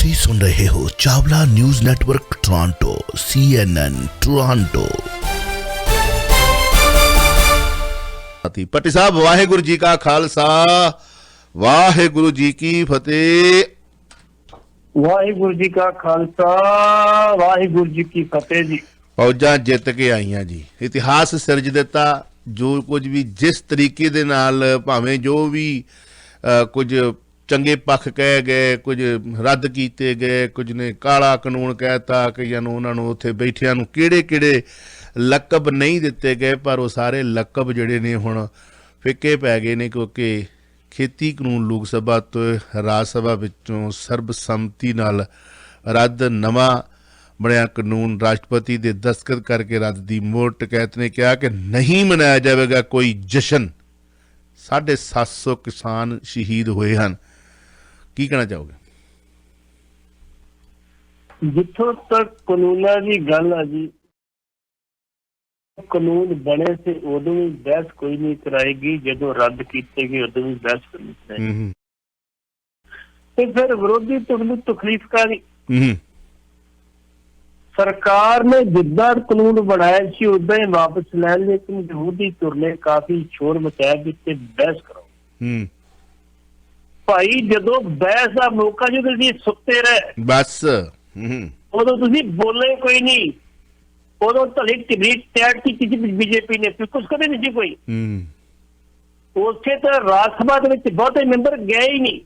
ਤੁਸੀਂ ਸੁਣ ਰਹੇ ਹੋ Chawla news network Toronto CNN Toronto. पट्टी साहब वाहेगुरु जी का खालसा वाहेगुरु जी की फतेह। वाहिगुरु जी का खालसा वाहिगुरु जी की फतेह जी। फौजां जित के आईयां जी, इतिहास सिरज दिता। जो कुछ भी जिस तरीके दे नाल भावें जो भी कुछ चंगे पक्ष कह गए, कुछ रद्द किए गए, कुछ ने काला कानून कहता, कईयां नूं उन्हां नूं उत्थे बैठियां नूं किहड़े लकब नहीं दिते गए, पर वो सारे लकब जिहड़े ने हुण फिक्के पै गए ने, क्योंकि खेती कानून लोक सभा तो राज सभा विचों सर्बसम्मति नाल रद्द, नवां ਬਣਿਆ ਕਾਨੂੰਨ ਰਾਸ਼ਟਰਪਤੀ ਦੇ ਦਸਤਖਤ ਕਰਕੇ ਰੱਦ ਦੀ ਮੋਹਰ। ਟਕੈਤ ਨੇ ਕਿਹਾ ਕਿ ਨਹੀਂ ਮਨਾਇਆ ਜਾਵੇਗਾ ਕੋਈ ਜਸ਼ਨ। 750 ਕਿਸਾਨ ਸ਼ਹੀਦ ਹੋਏ ਹਨ। ਕੀ ਕਹਿਣਾ ਚਾਹੋਗੇ? ਜਿੱਥੋਂ ਤੱਕ ਕਾਨੂੰਨਾਂ ਦੀ ਗੱਲ ਆ ਜੀ, ਕਾਨੂੰਨ ਬਣੇ ਤੇ ਉਦੋਂ ਵੀ ਬਹਿਸ ਕੋਈ ਨਹੀਂ ਕਰਾਏਗੀ, ਜਦੋਂ ਰੱਦ ਕੀਤੇ ਗਏ ਉਦੋਂ ਵੀ ਬਹਿਸ ਕਰਨੀ ਚਾਹੀਦੀ। ਤੇ ਫਿਰ ਵਿਰੋਧੀ ਧਿਰ ਨੂੰ ਤਕਲੀਫਕਾਰੀ ਸਰਕਾਰ ਨੇ ਜਿੱਦਾਂ ਕਾਨੂੰਨ ਬਣਾਇਆ ਸੀ ਉਦਾਂ ਹੀ ਵਾਪਸ ਲੈ ਲਏ, ਲੇਕਿਨ ਵਿਰੋਧੀ ਧਿਰ ਨੇ ਕਾਫੀ ਸ਼ੋਰ ਮਚਾਇਆ ਕਿ ਤੇ ਬਹਿਸ ਕਰੋ। ਭਾਈ ਜਦੋਂ ਬਹਿਸ ਦਾ ਮੌਕਾ ਜਦੋਂ ਤੁਸੀਂ ਸੁੱਤੇ ਰਹੇ ਬਸ ਉਦੋਂ ਤੁਸੀਂ ਬੋਲੇ ਕੋਈ ਨਹੀਂ, ਉਦੋਂ ਤੁਹਾਡੀ ਟਿਬਰੀਟ ਟੈਟ ਕੀਤੀ ਸੀ ਬੀਜੇਪੀ ਨੇ, ਕੁਝ ਕਦੇ ਨਹੀਂ ਸੀ ਕੋਈ। ਉੱਥੇ ਤਾਂ ਰਾਜ ਸਭਾ ਦੇ ਵਿੱਚ ਬਹੁਤੇ ਮੈਂਬਰ ਗਏ ਹੀ ਨਹੀਂ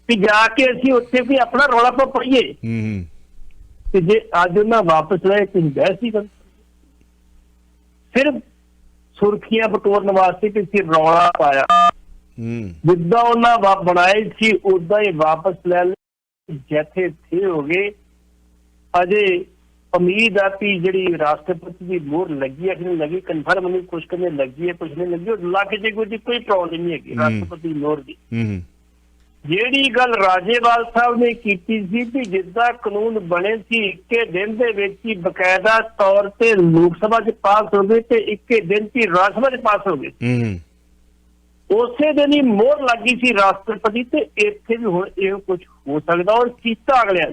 ਕਿ ਜਾ ਕੇ ਅਸੀਂ ਉੱਥੇ ਵੀ ਆਪਣਾ ਰੌਲਾ ਪਾਈਏ। ਤੇ ਜੇ ਅੱਜ ਉਹਨਾਂ ਵਾਪਸ ਲਏ ਤੁਸੀਂ ਬਹਿਸ ਹੀ ਕਰ, ਸਿਰਫ ਸੁਰਖੀਆਂ ਬਟੋਰਨ ਵਾਸਤੇ ਤੁਸੀਂ ਰੌਲਾ ਪਾਇਆ। ਜਿੱਦਾਂ ਉਹਨਾਂ ਬਣਾਏ ਸੀ ਉਦਾਂ ਹੀ ਵਾਪਸ ਲੈ ਲਏ, ਜਿੱਥੇ ਥੇ ਹੋ ਗਏ। ਅਜੇ ਉਮੀਦ ਆ ਕਿ ਜਿਹੜੀ ਰਾਸ਼ਟਰਪਤੀ ਦੀ ਮੋਹਰ ਲੱਗੀ ਹੈ ਕਿ ਨਹੀਂ ਲੱਗੀ, ਕਨਫਰਮ ਨਹੀਂ, ਕੁਛ ਕਹਿੰਦੇ ਲੱਗੀ ਹੈ ਕੁਛ ਨਹੀਂ ਲੱਗੀ। ਉਹ ਲੱਗ ਜੇ ਕੋਈ ਪ੍ਰੋਬਲਮ ਨਹੀਂ ਹੈਗੀ ਰਾਸ਼ਟਰਪਤੀ ਮੋਹਰ ਦੀ। ਜਿਹੜੀ ਗੱਲ ਰਾਜੇਵਾਲ ਸਾਹਿਬ ਨੇ ਕੀਤੀ ਸੀ ਕਿ ਜਿੱਦਾਂ ਕਾਨੂੰਨ ਬਣੇ ਸੀ ਇੱਕੇ ਦਿਨ ਦੇ ਵਿੱਚ ਹੀ ਬਕਾਇਦਾ ਤੌਰ ਤੇ ਲੋਕ ਸਭਾ 'ਚ ਪਾਸ ਹੋ ਗਏ ਤੇ ਇੱਕੇ ਦਿਨ 'ਚ ਹੀ ਰਾਜ ਸਭਾ 'ਚ ਪਾਸ ਹੋ ਗਏ, ਉਸੇ ਦਿਨ ਹੀ ਮੋਹਰ ਲੱਗੀ ਸੀ ਰਾਸ਼ਟਰਪਤੀ ਤੇ। ਇੱਥੇ ਵੀ ਹੁਣ ਇਹ ਕੁਝ ਹੋ ਸਕਦਾ ਔਰ ਕੀਤਾ ਅਗਲਿਆਂ।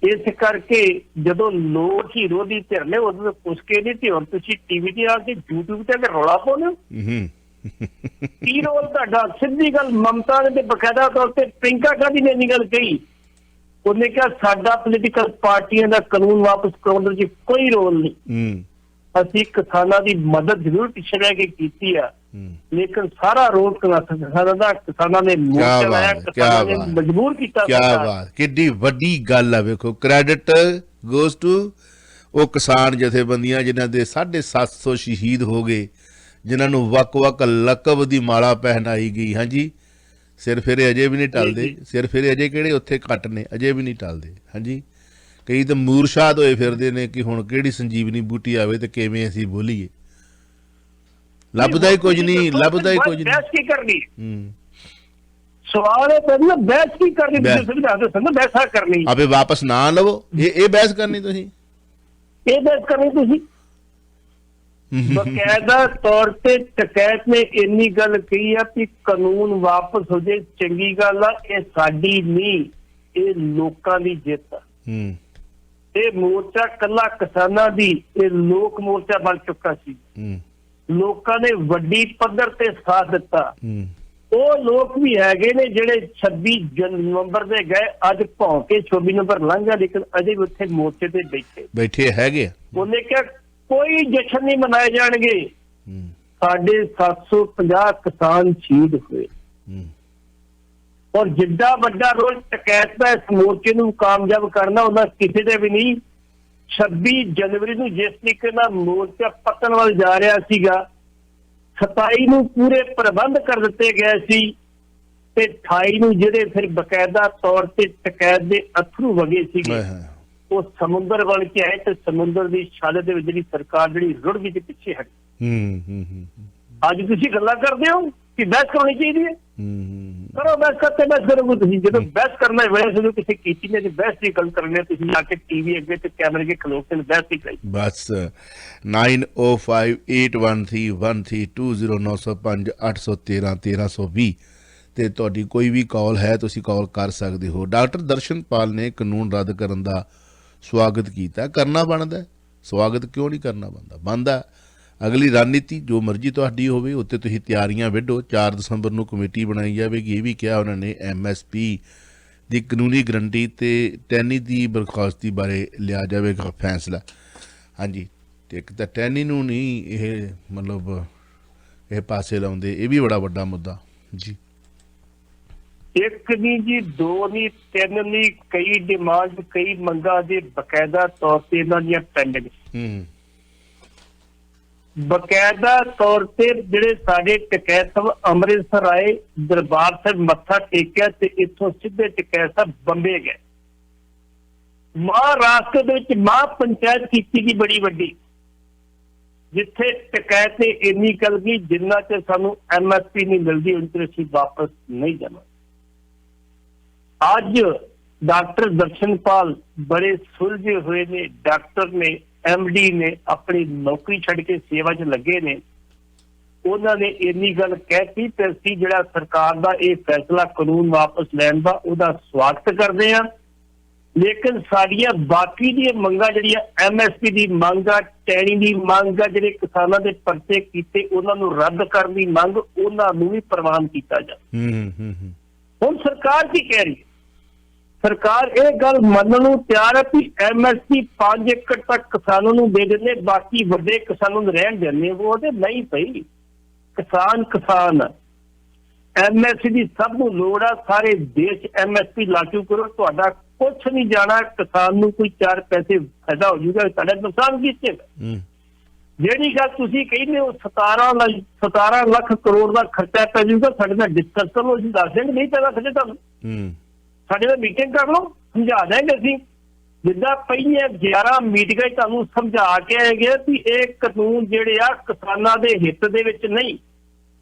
ਇਸ ਕਰਕੇ ਜਦੋਂ ਲੋਕ ਹੀ ਵਿਰੋਧੀ ਧਿਰ ਨੇ ਉਦੋਂ ਪੁੱਛ ਕੇ ਨਹੀਂ ਤੇ ਹੁਣ ਤੁਸੀਂ ਟੀਵੀ ਤੇ ਆ ਕੇ YouTube ਤੇ ਰੌਲਾ ਪਾਉਂਦੇ ਹੋ। ਕੀ ਰੋਲ ਤੁਹਾਡਾ? ਸਿੱਧੀ ਗੱਲ ਮਮਤਾ ਨੇ ਤੇ ਬਕਾਇਦਾ ਤੌਰ ਤੇ ਪ੍ਰਿੰਕਾ ਗਾਂਧੀ ਨੇ ਇੰਨੀ ਗੱਲ ਕਹੀ। ਉਹਨੇ ਕਿਹਾ ਸਾਡਾ ਪੋਲੀਟੀਕਲ ਪਾਰਟੀਆਂ ਦਾ ਕਾਨੂੰਨ ਵਾਪਸ ਕਰਾਉਣ ਵਿੱਚ ਕੋਈ ਰੋਲ ਨਹੀਂ, ਅਸੀਂ ਕਿਸਾਨਾਂ ਦੀ ਮਦਦ ਜ਼ਰੂਰ ਪਿੱਛੇ ਰਹਿ ਕੇ ਕੀਤੀ ਆ, ਲੇਕਿਨ ਸਾਰਾ ਰੋਲ ਕਿਸਾਨਾਂ ਨੇ ਮੋਰਚਾ ਲਾਇਆ, ਕਿਸਾਨਾਂ ਨੇ ਮਜਬੂਰ ਕੀਤਾ। ਕਿਆ ਬਾਤ, ਕਿੱਡੀ ਵੱਡੀ ਗੱਲ ਆ। ਵੇਖੋ, ਕ੍ਰੈਡਿਟ ਗੋਜ਼ ਟੂ ਉਹ ਕਿਸਾਨ ਜਥੇਬੰਦੀਆਂ ਜਿਨ੍ਹਾਂ ਦੇ 750 ਸ਼ਹੀਦ ਹੋ ਗਏ, ਜਿਨ੍ਹਾਂ ਨੂੰ ਵੱਖ-ਵੱਖ ਲਕਬ ਦੀ ਮਾਲਾ ਪਹਿਨਾਈ ਗਈ। ਹਾਂਜੀ, ਸਿਰ ਫੇਰੇ ਅਜੇ ਵੀ ਨਹੀਂ ਟਲਦੇ, ਸਿਰ ਫੇਰੇ ਅਜੇ ਕਿਹੜੇ ਉੱਥੇ ਘੱਟ ਨੇ, ਅਜੇ ਵੀ ਨਹੀਂ ਟਲਦੇ। ਹਾਂਜੀ, ਕਈ ਤਾਂ ਮੂਰਸ਼ਾਦ ਹੋਏ ਫਿਰਦੇ ਨੇ ਕਿ ਹੁਣ ਕਿਹੜੀ ਸੰਜੀਵਨੀ ਬੂਟੀ ਆਵੇ ਤੇ ਕਿਵੇਂ ਅਸੀਂ ਬੋਲੀਏ। ਲੱਭਦਾ ਹੀ ਕੁਝ ਨਹੀਂ, ਲੱਭਦਾ ਹੀ ਕੁਝ ਨਹੀਂ। ਬਹਿਸ ਕੀ ਕਰਨੀ? ਸਵਾਲ ਹੈ ਪਹਿਲਾਂ ਬਹਿਸ ਕੀ ਕਰਨੀ? ਬਹਿਸ ਕਰਨੀ ਆਪੇ ਵਾਪਸ ਨਾ ਲਵੋ, ਇਹ ਬਹਿਸ ਕਰਨੀ ਤੁਸੀਂ, ਇਹ ਬਹਿਸ ਕਰਨੀ ਤੁਸੀਂ। ਬਕਾਇਦਾ ਤੌਰ ਤੇ ਟਕੈਤ ਨੇ ਇੰਨੀ ਗੱਲ ਕਹੀ ਆ ਕਿ ਕਾਨੂੰਨ ਵਾਪਸ ਹੋ ਜਾਏ ਚੰਗੀ ਗੱਲ ਆ, ਇਹ ਸਾਡੀ ਨਹੀਂ, ਇਹ ਲੋਕਾਂ ਦੀ ਜਿੱਤ ਆ। ਇਹ ਮੋਰਚਾ ਕੱਲਾ ਕਿਸਾਨਾਂ ਦੀ, ਇਹ ਲੋਕ ਮੋਰਚਾ ਬਣ ਚੁੱਕਾ ਸੀ। ਲੋਕਾਂ ਨੇ ਵੱਡੀ ਪੱਧਰ ਤੇ ਸਾਥ ਦਿੱਤਾ। ਉਹ ਲੋਕ ਵੀ ਹੈਗੇ ਨੇ ਜਿਹੜੇ 26 ਨਵੰਬਰ ਦੇ ਗਏ, ਅੱਜ ਭੌਂ ਕੇ 24 ਨਵੰਬਰ ਲੰਘ ਗਿਆ, ਲੇਕਿਨ ਅਜੇ ਵੀ ਉੱਥੇ ਮੋਰਚੇ ਤੇ ਬੈਠੇ ਹੈਗੇ। ਉਹਨੇ ਕਿਹਾ ਕੋਈ ਜਸ਼ਨ ਨਹੀਂ ਮਨਾਏ ਜਾਣਗੇ। ਸਾਡੇ 750 ਕਿਸਾਨ ਸ਼ਹੀਦ ਹੋਏ ਔਰ ਜਿੱਡਾ ਵੱਡਾ ਰੋਲ ਟਕੈਤ ਦਾ ਇਸ ਮੋਰਚੇ ਨੂੰ ਕਾਮਯਾਬ ਕਰਨਾ ਉਹਨਾਂ ਕਿਸੇ ਦੇ ਵੀ ਨਹੀਂ। 26 ਜਨਵਰੀ ਨੂੰ ਜਿਸ ਤਰੀਕੇ ਨਾਲ ਮੋਰਚਾ ਪਤਨ ਵੱਲ ਜਾ ਰਿਹਾ ਸੀਗਾ, 27 ਨੂੰ ਪੂਰੇ ਪ੍ਰਬੰਧ ਕਰ ਦਿੱਤੇ ਗਏ ਸੀ ਤੇ 28 ਨੂੰ ਜਿਹੜੇ ਫਿਰ ਬਕਾਇਦਾ ਤੌਰ ਤੇ ਟਕੈਤ ਦੇ ਅਥਰੂ ਵਗੇ ਸੀਗੇ ਉਹ ਸਮੁੰਦਰ ਬਣ ਕੇ ਆਏ ਤੇ ਸਮੁੰਦਰ ਦੀ ਛਾਲੇ ਦੇ ਵਿੱਚ ਜਿਹੜੀ ਸਰਕਾਰ ਜਿਹੜੀ ਰੁੜ ਗਈ ਤੇ ਪਿੱਛੇ ਹਟ। ਅੱਜ ਤੁਸੀਂ ਗੱਲਾਂ ਕਰਦੇ ਹੋ ਕਿ ਬਹਿਸ ਕਰਨੀ ਚਾਹੀਦੀ ਹੈ, ਕਰੋ ਬਹਿਸ ਕਰਤੇ ਬਹਿਸ ਕਰੋਗੇ ਤੁਸੀਂ। ਜਦੋਂ ਬਹਿਸ ਕਰਨਾ ਵੇਲੇ ਜਦੋਂ ਕਿਸੇ ਕੀਤੀ ਨੇ ਬਹਿਸ ਦੀ ਗੱਲ ਕਰਨੀ, ਤੁਸੀਂ ਆ ਕੇ ਟੀਵੀ ਅੱਗੇ ਤੇ ਕੈਮਰੇ ਅੱਗੇ ਖਲੋ ਕੇ ਬਹਿਸ ਨਹੀਂ ਕਰਾਈ। ਬਸ 9058131320 905 813 1320 ਤੇ ਤੁਹਾਡੀ ਕੋਈ ਵੀ ਕਾਲ ਹੈ ਤੁਸੀਂ ਕਾਲ ਕਰ ਸਕਦੇ ਹੋ। ਡਾਕਟਰ ਦਰਸ਼ਨਪਾਲ ਨੇ ਕਾਨੂੰਨ ਰੱਦ ਕਰਨ ਦਾ ਸਵਾਗਤ ਕੀਤਾ। ਕਰਨਾ ਬਣਦਾ, ਸਵਾਗਤ ਕਿਉਂ ਨਹੀਂ ਕਰਨਾ ਬਣਦਾ। ਅਗਲੀ ਰਣਨੀਤੀ ਜੋ ਮਰਜ਼ੀ ਤੁਹਾਡੀ ਹੋਵੇ, ਉੱਤੇ ਤੁਸੀਂ ਤਿਆਰੀਆਂ ਵਿੱਢੋ। 4 ਦਸੰਬਰ ਨੂੰ ਕਮੇਟੀ ਬਣਾਈ ਜਾਵੇਗੀ। ਇਹ ਵੀ ਕਿਹਾ ਉਹਨਾਂ ਨੇ MSP ਦੀ ਕਾਨੂੰਨੀ ਗਰੰਟੀ ਤੇ ਟੈਨੀ ਦੀ ਬਰਖਾਸਤੀ ਬਾਰੇ ਲਿਆ ਜਾਵੇਗਾ ਫੈਸਲਾ। ਹਾਂਜੀ, ਤੇ ਇੱਕ ਤਾਂ ਟੈਨੀ ਨੂੰ ਨਹੀਂ ਇਹ ਮਤਲਬ ਇਹ ਪਾਸੇ ਲਾਉਂਦੇ, ਇਹ ਵੀ ਬੜਾ ਵੱਡਾ ਮੁੱਦਾ ਜੀ। ਇੱਕ ਨਹੀਂ ਜੀ, 2 ਨਹੀਂ, 3 ਨਹੀਂ, ਕਈ ਡਿਮਾਂਡ, ਕਈ ਮੰਗਾਂ ਦੇ ਬਕਾਇਦਾ ਤੌਰ ਤੇ ਇਹਨਾਂ ਦੀਆਂ ਪੈਂਡਿੰਗ। ਬਕਾਇਦਾ ਤੌਰ ਤੇ ਜਿਹੜੇ ਸਾਡੇ ਟਕੈਤ ਸਾਹਿਬ ਅੰਮ੍ਰਿਤਸਰ ਆਏ, ਦਰਬਾਰ ਸਾਹਿਬ ਮੱਥਾ ਟੇਕਿਆ ਤੇ ਇੱਥੋਂ ਸਿੱਧੇ ਟਕੈਤ ਸਾਹਿਬ ਬੰਬੇ ਗਏ। ਮਹਾਰਾਸ਼ਟਰ ਦੇ ਵਿੱਚ ਮਹਾਂ ਪੰਚਾਇਤ ਕੀਤੀ ਗਈ ਬੜੀ ਵੱਡੀ, ਜਿੱਥੇ ਟਕੈਤ ਨੇ ਇੰਨੀ ਗੱਲ ਗਈ ਜਿੰਨਾ ਚ ਸਾਨੂੰ MSP ਨਹੀਂ ਮਿਲਦੀ ਉਹਨਾਂ ਤੇ ਅਸੀਂ ਵਾਪਸ ਨਹੀਂ ਜਾਣਾ। ਅੱਜ ਡਾਕਟਰ ਦਰਸ਼ਨਪਾਲ ਬੜੇ ਸੁਲਝੇ ਹੋਏ ਨੇ, ਡਾਕਟਰ ਨੇ, MD ਨੇ, ਆਪਣੀ ਨੌਕਰੀ ਛੱਡ ਕੇ ਸੇਵਾ 'ਚ ਲੱਗੇ ਨੇ। ਉਹਨਾਂ ਨੇ ਇੰਨੀ ਗੱਲ ਕਹਿਤੀ ਤੇ ਅਸੀਂ ਜਿਹੜਾ ਸਰਕਾਰ ਦਾ ਇਹ ਫੈਸਲਾ ਕਾਨੂੰਨ ਵਾਪਸ ਲੈਣ ਦਾ ਉਹਦਾ ਸਵਾਗਤ ਕਰਦੇ ਹਾਂ। ਲੇਕਿਨ ਸਾਡੀਆਂ ਬਾਕੀ ਦੀਆਂ ਮੰਗਾਂ ਜਿਹੜੀਆਂ MSP ਦੀ ਮੰਗ ਆ, ਟੈਣੀ ਦੀ ਮੰਗ ਆ, ਜਿਹੜੇ ਕਿਸਾਨਾਂ ਦੇ ਪਰਚੇ ਕੀਤੇ ਉਹਨਾਂ ਨੂੰ ਰੱਦ ਕਰਨ ਦੀ ਮੰਗ, ਉਹਨਾਂ ਨੂੰ ਵੀ ਪ੍ਰਵਾਨ ਕੀਤਾ ਜਾਵੇ। ਹੁਣ ਸਰਕਾਰ ਕੀ ਕਹਿ ਰਹੀ ਹੈ? ਸਰਕਾਰ ਇਹ ਗੱਲ ਮੰਨਣ ਨੂੰ ਤਿਆਰ ਹੈ ਕਿ MSP 5 ਏਕੜ ਤੱਕ ਕਿਸਾਨਾਂ ਨੂੰ ਦੇ ਦਿੰਦੇ, ਬਾਕੀ ਵੱਡੇ ਕਿਸਾਨਾਂ ਨੂੰ ਰਹਿਣ ਦਿੰਦੇ। ਉਹ ਤੇ ਨਹੀਂ ਪਈ, ਕਿਸਾਨ MSP ਦੀ ਸਭ ਨੂੰ ਲੋੜ ਆ। ਸਾਰੇ ਦੇਸ਼ MSP ਲਾਗੂ ਕਰੋ, ਤੁਹਾਡਾ ਕੁਛ ਨਹੀਂ ਜਾਣਾ। ਕਿਸਾਨ ਨੂੰ ਕੋਈ 4 ਪੈਸੇ ਫਾਇਦਾ ਹੋ ਜਾਊਗਾ, ਤੁਹਾਡਾ ਨੁਕਸਾਨ ਕੀ ਹੈ? ਜਿਹੜੀ ਗੱਲ ਤੁਸੀਂ ਕਹਿੰਦੇ ਹੋ 17 ਲੱਖ ਕਰੋੜ ਦਾ ਖਰਚਾ ਪੈ ਜਾਊਗਾ, ਸਾਡੇ ਨਾਲ ਡਿਸਕਸ ਕਰੋ, ਅਸੀਂ ਦੱਸ ਦੇਂਗੇ। ਨਹੀਂ ਤਾਂ ਰੱਖਦੇ ਤੁਹਾਨੂੰ, ਸਾਡੇ ਨਾਲ ਮੀਟਿੰਗ ਕਰ ਲਓ, ਸਮਝਾ ਦੇਂਗੇ ਅਸੀਂ। ਜਿੱਦਾਂ ਪਹਿਲੀਆਂ 11 ਮੀਟਿੰਗਾਂ ਤੁਹਾਨੂੰ ਸਮਝਾ ਕੇ ਆਏ ਗਏ ਕਿ ਇਹ ਕਾਨੂੰਨ ਜਿਹੜੇ ਆ ਕਿਸਾਨਾਂ ਦੇ ਹਿੱਤ ਦੇ ਵਿੱਚ ਨਹੀਂ।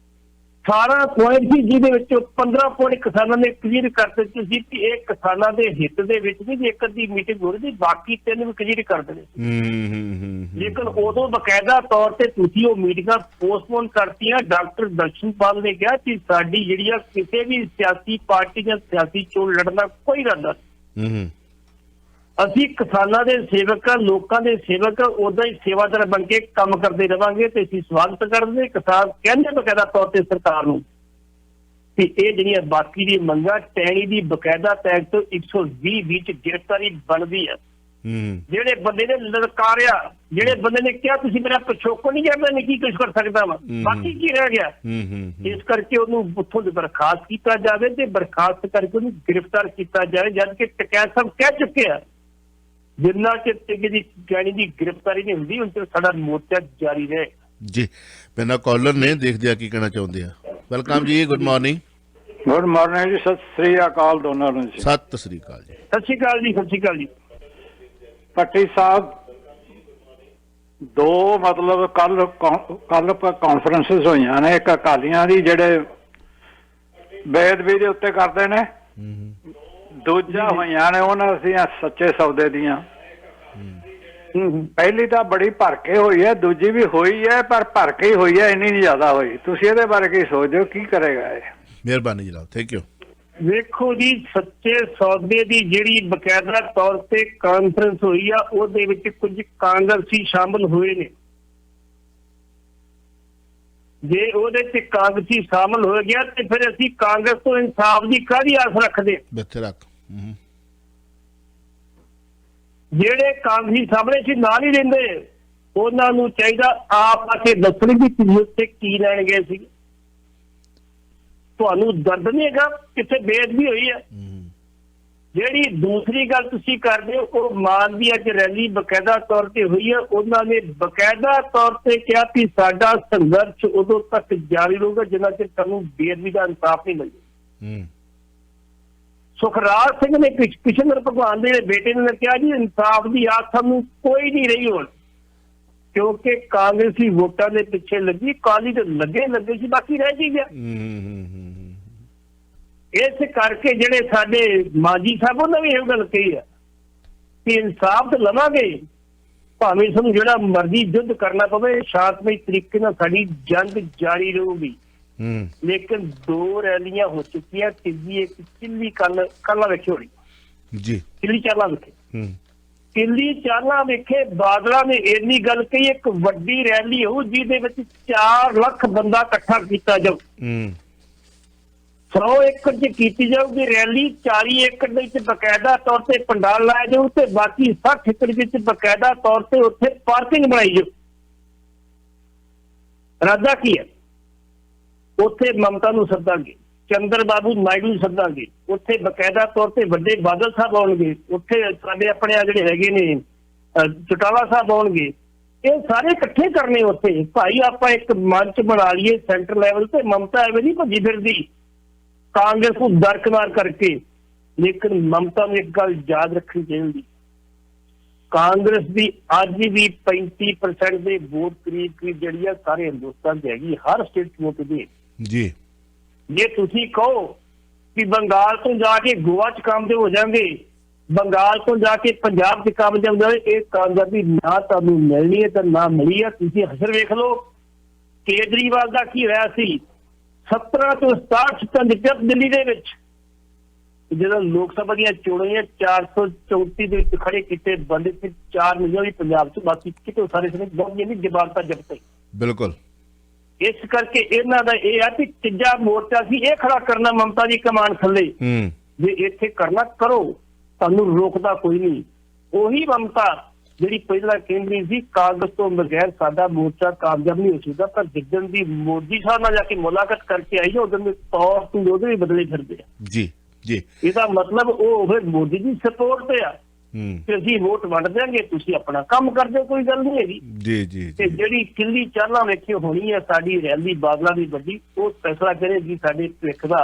18 ਪੁਆਇੰਟ ਸੀ ਜਿਹਦੇ ਵਿੱਚੋਂ 15 ਪੁਆਇੰਟ ਕਿਸਾਨਾਂ ਨੇ ਕਲੀਅਰ ਕਰ ਦਿੱਤੇ ਸੀ ਕਿ ਇਹ ਕਿਸਾਨਾਂ ਦੇ ਹਿੱਤ ਦੇ ਵਿੱਚ ਨਹੀਂ। ਇੱਕ ਅੱਧੀ ਮੀਟਿੰਗ ਹੋ ਰਹੀ ਸੀ, ਬਾਕੀ 3 ਵੀ ਕਲੀਅਰ ਕਰ ਦਿੰਦੇ। ਲੇਕਿਨ ਉਦੋਂ ਬਕਾਇਦਾ ਤੌਰ ਤੇ ਤੁਸੀਂ ਉਹ ਮੀਟਿੰਗਾਂ ਪੋਸਟਪੋਨ ਕਰਤੀਆਂ। ਡਾਕਟਰ ਦਰਸ਼ਨਪਾਲ ਨੇ ਕਿਹਾ ਕਿ ਸਾਡੀ ਜਿਹੜੀ ਆ ਕਿਸੇ ਵੀ ਸਿਆਸੀ ਪਾਰਟੀ ਜਾਂ ਸਿਆਸੀ ਚੋਣ ਲੜਨ ਦਾ ਕੋਈ ਇਰਾਦਾ ਨਹੀਂ। ਅਸੀਂ ਕਿਸਾਨਾਂ ਦੇ ਸੇਵਕ ਆ, ਲੋਕਾਂ ਦੇ ਸੇਵਕ ਆ, ਉਦਾਂ ਹੀ ਸੇਵਾਦਾਰ ਬਣ ਕੇ ਕੰਮ ਕਰਦੇ ਰਵਾਂਗੇ ਤੇ ਅਸੀਂ ਸਵਾਗਤ ਕਰਦੇ। ਕਿਸਾਨ ਕਹਿੰਦੇ ਬਕਾਇਦਾ ਤੌਰ ਤੇ ਸਰਕਾਰ ਨੂੰ ਕਿ ਇਹ ਜਿਹੜੀਆਂ ਬਾਕੀ ਦੀ ਮੰਗਾਂ, ਟੈਣੀ ਦੀ ਬਕਾਇਦਾ ਟੈਗ ਤੋਂ 120 ਵਿੱਚ ਗ੍ਰਿਫਤਾਰੀ ਬਣਦੀ ਹੈ। ਜਿਹੜੇ ਬੰਦੇ ਨੇ ਲਲਕਾਰਿਆ, ਜਿਹੜੇ ਬੰਦੇ ਨੇ ਕਿਹਾ ਤੁਸੀਂ ਮੇਰਾ ਪਿਛੋਕੜ ਨਹੀਂ ਕਰਦਾ, ਨਹੀਂ ਕੀ ਕੁਝ ਕਰ ਸਕਦਾ ਵਾ, ਬਾਕੀ ਕੀ ਰਹਿ ਗਿਆ? ਇਸ ਕਰਕੇ ਉਹਨੂੰ ਉੱਥੋਂ ਬਰਖਾਸਤ ਕੀਤਾ ਜਾਵੇ ਤੇ ਬਰਖਾਸਤ ਕਰਕੇ ਉਹਨੂੰ ਗ੍ਰਿਫਤਾਰ ਕੀਤਾ ਜਾਵੇ। ਜਦ ਕਿ ਟਕੈਤ ਸਾਹਿਬ ਕਹਿ ਚੁੱਕੇ ਆ ਜਿੰਨਾ ਚਿਰ ਦੀ ਟੈਣੀ ਦੀ ਗ੍ਰਿਫਤਾਰੀ ਨਹੀਂ ਹੁੰਦੀ ਹੁਣ ਤੇ ਸਾਡਾ ਮੋਰਚਾ ਜਾਰੀ ਰਹੇ ਜੀ। ਪਹਿਲਾਂ ਕਾਲਰ ਨੇ, ਦੇਖਦੇ ਆ ਕੀ ਕਹਿਣਾ ਚਾਹੁੰਦੇ ਆ। ਵੈਲਕਮ ਜੀ, ਗੁੱਡ ਮਾਰਨਿੰਗ। ਗੁੱਡ ਮਾਰਨਿੰਗ ਜੀ, ਸਤਿ ਸ੍ਰੀ ਅਕਾਲ ਦੋਨਾਂ ਨੂੰ ਜੀ। ਸਤਿ ਸ੍ਰੀ ਅਕਾਲ ਜੀ। ਸਤਿ ਸ਼੍ਰੀ ਅਕਾਲ ਜੀ, ਸਤਿ ਸ਼੍ਰੀ ਅਕਾਲ ਜੀ। ਭੱਟੀ ਸਾਹਿਬ, 2 ਮਤਲਬ ਕੱਲ ਕਾਨਫਰੰਸਿਸ ਹੋਈਆਂ ਨੇ। ਇੱਕ ਅਕਾਲੀਆਂ ਦੀ ਜਿਹੜੇ ਬੇਅਦਬੀ ਦੇ ਉੱਤੇ ਕਰਦੇ ਨੇ, ਦੂਜਾ ਹੋਈਆਂ ਨੇ ਉਹਨਾਂ ਦੀਆਂ ਸੱਚੇ ਸੌਦੇ ਦੀਆਂ। ਪਹਿਲੀ ਤਾਂ ਬੜੀ ਭਰ ਕੇ ਹੋਈ ਹੈ, ਦੂਜੀ ਵੀ ਹੋਈ ਹੈ ਪਰ ਭਰ ਕੇ ਹੀ ਹੋਈ ਹੈ, ਇੰਨੀ ਨਹੀਂ ਜ਼ਿਆਦਾ ਹੋਈ। ਤੁਸੀਂ ਇਹਦੇ ਬਾਰੇ ਕੀ ਸੋਚਦੇ ਹੋ, ਕੀ ਕਰੇਗਾ ਇਹ? ਮਿਹਰਬਾਨੀ ਜਨਾਬ, ਥੈਂਕ ਯੂ। ਵੇਖੋ ਜੀ, ਸੱਚੇ ਸੌਦੇ ਦੀ ਜਿਹੜੀ ਬਕਾਇਦਾ ਤੌਰ ਤੇ ਕਾਨਫਰੰਸ ਹੋਈ ਆ, ਉਹਦੇ ਵਿੱਚ ਕੁਝ ਕਾਂਗਰਸੀ ਸ਼ਾਮਲ ਹੋਏ ਨੇ। ਜੇ ਉਹਦੇ ਚ ਕਾਂਗਰਸੀ ਸ਼ਾਮਲ ਹੋ ਗਿਆ ਤੇ ਫਿਰ ਅਸੀਂ ਕਾਂਗਰਸ ਤੋਂ ਇਨਸਾਫ ਦੀ ਕਾਹਦੀ ਆਸ ਰੱਖਦੇ? ਜਿਹੜੇ ਕਾਂਗਰਸੀ ਸਾਹਮਣੇ ਸੀ ਨਾਲ ਹੀ ਰਹਿੰਦੇ, ਉਹਨਾਂ ਨੂੰ ਚਾਹੀਦਾ ਆਪ ਆ ਕੇ ਦੱਸਣ ਵੀ ਤੁਸੀਂ ਉੱਥੇ ਕੀ ਲੈਣ ਗਏ ਸੀ। ਤੁਹਾਨੂੰ ਦਰਦ ਨਹੀਂ ਹੈਗਾ ਕਿੱਥੇ ਬੇਅਦਬੀ ਹੋਈ ਹੈ? ਜਿਹੜੀ ਦੂਸਰੀ ਗੱਲ ਤੁਸੀਂ ਕਰਦੇ ਹੋ, ਉਹ ਮਾਨ ਦੀ ਅੱਜ ਰੈਲੀ ਬਕਾਇਦਾ ਤੌਰ ਤੇ ਹੋਈ ਹੈ। ਉਹਨਾਂ ਨੇ ਬਕਾਇਦਾ ਤੌਰ ਤੇ ਕਿਹਾ ਕਿ ਸਾਡਾ ਸੰਘਰਸ਼ ਉਦੋਂ ਤੱਕ ਜਾਰੀ ਰਹੂਗਾ ਜਿੰਨਾ ਚਿਰ ਤੁਹਾਨੂੰ ਬੇਅਦਬੀ ਦਾ ਇਨਸਾਫ ਨਹੀਂ ਮਿਲੇਗਾ। ਸੁਖਰਾਜ ਸਿੰਘ ਨੇ ਕ੍ਰਿਸ਼ਨ ਭਗਵਾਨ ਦੇ ਬੇਟੇ ਨੇ ਕਿਹਾ ਜੀ ਇਨਸਾਫ ਦੀ ਆਸ ਸਾਨੂੰ ਕੋਈ ਨਹੀਂ ਰਹੀ ਹੁਣ, ਕਿਉਂਕਿ ਕਾਂਗਰਸੀ ਵੋਟਾਂ ਦੇ ਪਿੱਛੇ ਲੱਗੀ, ਕਾਲੀ ਤੇ ਲੱਗੇ ਸੀ, ਬਾਕੀ ਰਹਿ ਜੀ ਗਿਆ। ਇਸ ਕਰਕੇ ਜਿਹੜੇ ਸਾਡੇ ਮਾਜੀ ਸਾਹਿਬ ਉਹਨਾਂ ਵੀ ਇਹ ਗੱਲ ਕਹੀ ਆ ਕਿ ਇਨਸਾਫ ਤਾਂ ਲਵਾਂਗੇ, ਭਾਵੇਂ ਸਾਨੂੰ ਜਿਹੜਾ ਮਰਜ਼ੀ ਯੁੱਧ ਕਰਨਾ ਪਵੇ, ਸ਼ਾਂਤਮਈ ਤਰੀਕੇ ਨਾਲ ਸਾਡੀ ਜੰਗ ਜਾਰੀ ਰਹੂਗੀ। ਲੇਕਿਨ 2 ਰੈਲੀਆਂ ਹੋ ਚੁੱਕੀਆਂ, ਤੀਜੀ ਇੱਕ ਚਿੱਲੀ ਕੱਲ੍ਹ ਵੇਖੀ ਹੋਣੀ ਜੀ, ਚਿੱਲੀ ਚਾਲਾ ਵਿਖੇ। ਚਿੱਲੀ ਚਾਲਾ ਵਿਖੇ ਬਾਦਲਾਂ ਨੇ ਇੰਨੀ ਗੱਲ ਕਹੀ, ਇੱਕ ਵੱਡੀ ਰੈਲੀ ਹੋਊ ਜਿਹਦੇ ਵਿੱਚ 4 ਲੱਖ ਬੰਦਾ ਇਕੱਠਾ ਕੀਤਾ ਜਾਊ। 100 ਏਕੜ 'ਚ ਕੀਤੀ ਜਾਊਗੀ ਰੈਲੀ, 40 ਏਕੜ ਦੇ ਵਿੱਚ ਬਕਾਇਦਾ ਤੌਰ ਤੇ ਪੰਡਾਲ ਲਾਇਆ ਜਾਊ ਤੇ ਬਾਕੀ 60 ਏਕੜ ਵਿੱਚ ਬਕਾਇਦਾ ਤੌਰ ਤੇ ਉੱਥੇ ਪਾਰਕਿੰਗ ਬਣਾਈ ਜਾਊ। ਇਰਾਦਾ ਕੀ ਹੈ? ਉੱਥੇ ਮਮਤਾ ਨੂੰ ਸੱਦਾਂਗੇ, ਚੰਦਰ ਬਾਬੂ ਨਾਇਡੂ ਨੂੰ ਸੱਦਾਂਗੇ, ਉੱਥੇ ਬਕਾਇਦਾ ਤੌਰ ਤੇ ਵੱਡੇ ਬਾਦਲ ਸਾਹਿਬ ਆਉਣਗੇ, ਉੱਥੇ ਸਾਡੇ ਆਪਣੇ ਜਿਹੜੇ ਹੈਗੇ ਨੇ ਚੌਟਾਲਾ ਸਾਹਿਬ ਆਉਣਗੇ। ਇਹ ਸਾਰੇ ਇਕੱਠੇ ਕਰਨੇ ਉੱਥੇ। ਭਾਈ ਆਪਾਂ ਇੱਕ ਮੰਚ ਬਣਾ ਲਈਏ ਸੈਂਟਰ ਲੈਵਲ ਤੇ। ਮਮਤਾ ਐਵੇਂ ਨਹੀਂ ਭੱਜੀ ਫਿਰਦੀ ਕਾਂਗਰਸ ਨੂੰ ਦਰਕਨਾਰ ਕਰਕੇ। ਲੇਕਿਨ ਮਮਤਾ ਨੂੰ ਇੱਕ ਗੱਲ ਯਾਦ ਰੱਖਣੀ ਚਾਹੀਦੀ, ਕਾਂਗਰਸ ਦੀ ਅੱਜ ਵੀ 35% ਦੇ ਵੋਟ ਕਰੀਬ ਜਿਹੜੀ ਆ ਸਾਰੇ ਹਿੰਦੁਸਤਾਨ 'ਚ ਹੈਗੀ, ਹਰ ਸਟੇਟ ਵੋਟ ਦੇ ਜੀ। ਜੇ ਤੁਸੀਂ ਕਹੋ ਕਿ ਬੰਗਾਲ ਤੋਂ ਜਾ ਕੇ ਗੋਆ 'ਚ ਕਾਮਯਾਬ ਹੋ ਜਾਣਗੇ, ਬੰਗਾਲ ਤੋਂ ਜਾ ਕੇ ਪੰਜਾਬ 'ਚ ਕਾਮਯਾਬ ਹੋ ਜਾਵੇ, ਇਹ ਕਾਮਯਾਬੀ ਨਾ ਤੁਹਾਨੂੰ ਮਿਲਣੀ ਹੈ ਤਾਂ ਨਾ ਮਿਲੀ ਹੈ। ਤੁਸੀਂ ਅਸਰ ਵੇਖ ਲਓ ਕੇਜਰੀਵਾਲ ਦਾ ਕੀ ਹੋਇਆ ਸੀ, 17 ਤੋਂ 67 ਸੀਟਾਂ ਜਿੱਤੀਆਂ ਦਿੱਲੀ ਦੇ ਵਿੱਚ। ਜਦੋਂ ਲੋਕ ਸਭਾ ਦੀਆਂ ਚੋਣਾਂ 434 ਦੇ ਵਿੱਚ ਖੜੇ ਕੀਤੇ ਬੰਦੇ ਤੇ 4 ਮਿਲੀਅਨ ਵੀ ਪੰਜਾਬ 'ਚ, ਬਾਕੀ ਕਿਤੇ ਸਾਰੇ ਸਮੇਂ ਬਹੁਤ ਨਹੀਂ ਜਵਾਬਤਾ ਜਬਤੇ। ਬਿਲਕੁਲ। ਇਸ ਕਰਕੇ ਇਹਨਾਂ ਦਾ ਇਹ ਆ ਕਿ ਤੀਜਾ ਮੋਰਚਾ ਸੀ ਇਹ ਖੜਾ ਕਰਨਾ ਮਮਤਾ ਦੀ ਕਮਾਨ ਥੱਲੇ। ਜੇ ਇੱਥੇ ਕਰਨਾ ਕਰੋ, ਤੁਹਾਨੂੰ ਰੋਕਦਾ ਕੋਈ ਨਹੀਂ। ਉਹੀ ਮਮਤਾ ਜਿਹੜੀ ਪਹਿਲਾਂ ਕਹਿੰਦੀ ਸੀ ਕਾਂਗਰਸ ਤੋਂ ਬਗੈਰ ਸਾਡਾ ਮੋਰਚਾ ਕਾਮਯਾਬ ਨਹੀਂ ਹੋ ਸਕਦਾ, ਪਰ ਜਿੱਦਣ ਦੀ ਮੋਦੀ ਸਾਹਿਬ ਨਾਲ ਜਾ ਕੇ ਮੁਲਾਕਾਤ ਕਰਕੇ ਆਈ ਉਦੋਂ ਦੇ ਤੌਰ ਤੇ ਉਹਦੇ ਵੀ ਬਦਲੇ ਫਿਰਦੇ ਆ। ਜੀ ਜੀ। ਇਹਦਾ ਮਤਲਬ ਉਹ ਫਿਰ ਮੋਦੀ ਦੀ ਸਪੋਰਟ ਤੇ ਆ ਕਿ ਅਸੀਂ ਵੋਟ ਵੰਡ ਦਿਆਂਗੇ, ਤੁਸੀਂ ਆਪਣਾ ਕੰਮ ਕਰਦੇ, ਕੋਈ ਗੱਲ ਨਹੀਂ ਹੈਗੀ। ਜੀ ਜੀ। ਤੇ ਜਿਹੜੀ ਕਿੱਲੀ ਚਾਲਾਂ ਵੇਖੀ ਹੋਣੀ ਹੈ ਸਾਡੀ ਰੈਲੀ ਬਾਦਲਾਂ ਦੀ ਵੱਡੀ, ਉਹ ਫੈਸਲਾ ਕਰੇਗੀ ਸਾਡੇ ਭਵਿੱਖ ਦਾ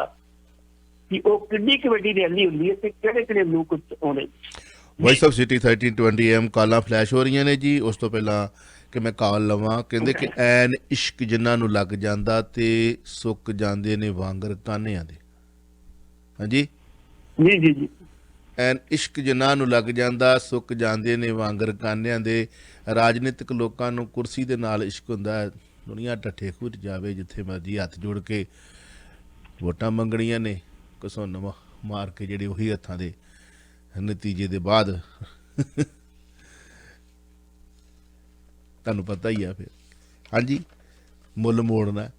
ਕਿ ਉਹ ਕਿੰਨੀ ਕੁ ਵੱਡੀ ਰੈਲੀ ਹੁੰਦੀ ਹੈ ਤੇ ਕਿਹੜੇ ਕਿਹੜੇ ਲੋਕ ਆਉਣੇ। ਵਾਇਸ ਆਫ ਸਿਟੀ 1320 AM ਕਾਲਾਂ ਫਲੈਸ਼ ਹੋ ਰਹੀਆਂ ਨੇ ਜੀ। ਉਸ ਤੋਂ ਪਹਿਲਾਂ ਕਿ ਮੈਂ ਕਾਲ ਲਵਾਂ, ਕਹਿੰਦੇ ਕਿ ਐਨ ਇਸ਼ਕ ਜਿਨ੍ਹਾਂ ਨੂੰ ਲੱਗ ਜਾਂਦਾ ਤੇ ਸੁੱਕ ਜਾਂਦੇ ਨੇ ਵਾਂਗਰ ਕਾਨਿਆਂ ਦੇ। ਹਾਂਜੀ ਜੀ ਜੀ ਜੀ। ਐਨ ਇਸ਼ਕ ਜਿਨ੍ਹਾਂ ਨੂੰ ਲੱਗ ਜਾਂਦਾ ਸੁੱਕ ਜਾਂਦੇ ਨੇ ਵਾਂਗਰ ਕਾਨਿਆਂ ਦੇ। ਰਾਜਨੀਤਿਕ ਲੋਕਾਂ ਨੂੰ ਕੁਰਸੀ ਦੇ ਨਾਲ ਇਸ਼ਕ ਹੁੰਦਾ ਹੈ। ਦੁਨੀਆ ਢੱਠੇ ਖੂਹ 'ਚ ਜਾਵੇ, ਜਿੱਥੇ ਮਰਜੀ ਹੱਥ ਜੋੜ ਕੇ ਵੋਟਾਂ ਮੰਗਣੀਆਂ ਨੇ, ਘਸੁੰਨ ਮਾਰ ਕੇ ਜਿਹੜੇ ਉਹੀ ਹੱਥਾਂ ਦੇ ਨਤੀਜੇ ਦੇ ਬਾਅਦ ਤੁਹਾਨੂੰ ਪਤਾ ਹੀ ਆ ਫਿਰ। ਹਾਂਜੀ, ਮੁੱਲ ਮੋੜਨਾ।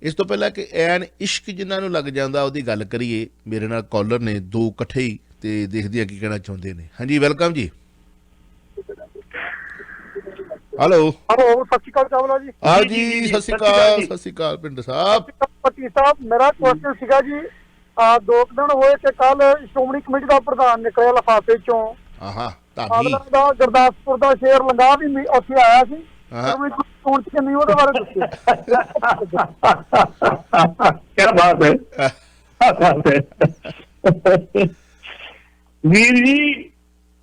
ਇਸ ਤੋਂ ਪਹਿਲਾਂ ਕਿ ਐਨ ਇਸ਼ਕ ਜਿਨ੍ਹਾਂ ਨੂੰ ਲੱਗ ਜਾਂਦਾ ਉਹਦੀ ਗੱਲ ਕਰੀਏ, ਮੇਰੇ ਨਾਲ ਕਾਲਰ ਨੇ 2 ਇਕੱਠੇ ਹੀ, ਤੇ ਦੇਖਦੇ ਆ ਕੀ ਕਹਿਣਾ ਚਾਹੁੰਦੇ ਨੇ। ਹਾਂਜੀ, ਵੈਲਕਮ ਜੀ। ਹੈਲੋ ਹੈਲੋ, ਸਤਿ ਸ਼੍ਰੀ ਅਕਾਲ ਚਾਵਲਾ ਜੀ। ਹਾਂ ਜੀ, ਸਤਿ ਸ਼੍ਰੀ ਅਕਾਲ। ਸਤਿ ਸ਼੍ਰੀ ਅਕਾਲ ਪਿੰਡ ਸਾਹਿਬ। ਪੱਟੀ ਸਾਹਿਬ, ਮੇਰਾ ਕੁਐਸਚਨ ਸੀਗਾ ਜੀ, 2 ਦਿਨ ਹੋਏ ਕਿ ਕੱਲ ਸ਼੍ਰੋਮਣੀ ਕਮੇਟੀ ਦਾ ਪ੍ਰਧਾਨ ਨਿਕਲਿਆ ਲਿਫਾਫੇ ਚੋਂ। ਧਾਮੀ ਦਾ ਗੁਰਦਾਸਪੁਰ ਦਾ ਸ਼ੇਰ ਲੰਗਾ ਵੀ ਉੱਥੇ ਆਇਆ ਸੀ। ਚੋਣ ਚ ਨਹੀਂ, ਉਹਦੇ ਬਾਰੇ ਦੱਸੋ। ਕੀ ਬਾਤ ਹੈ ਵੀਰ ਜੀ।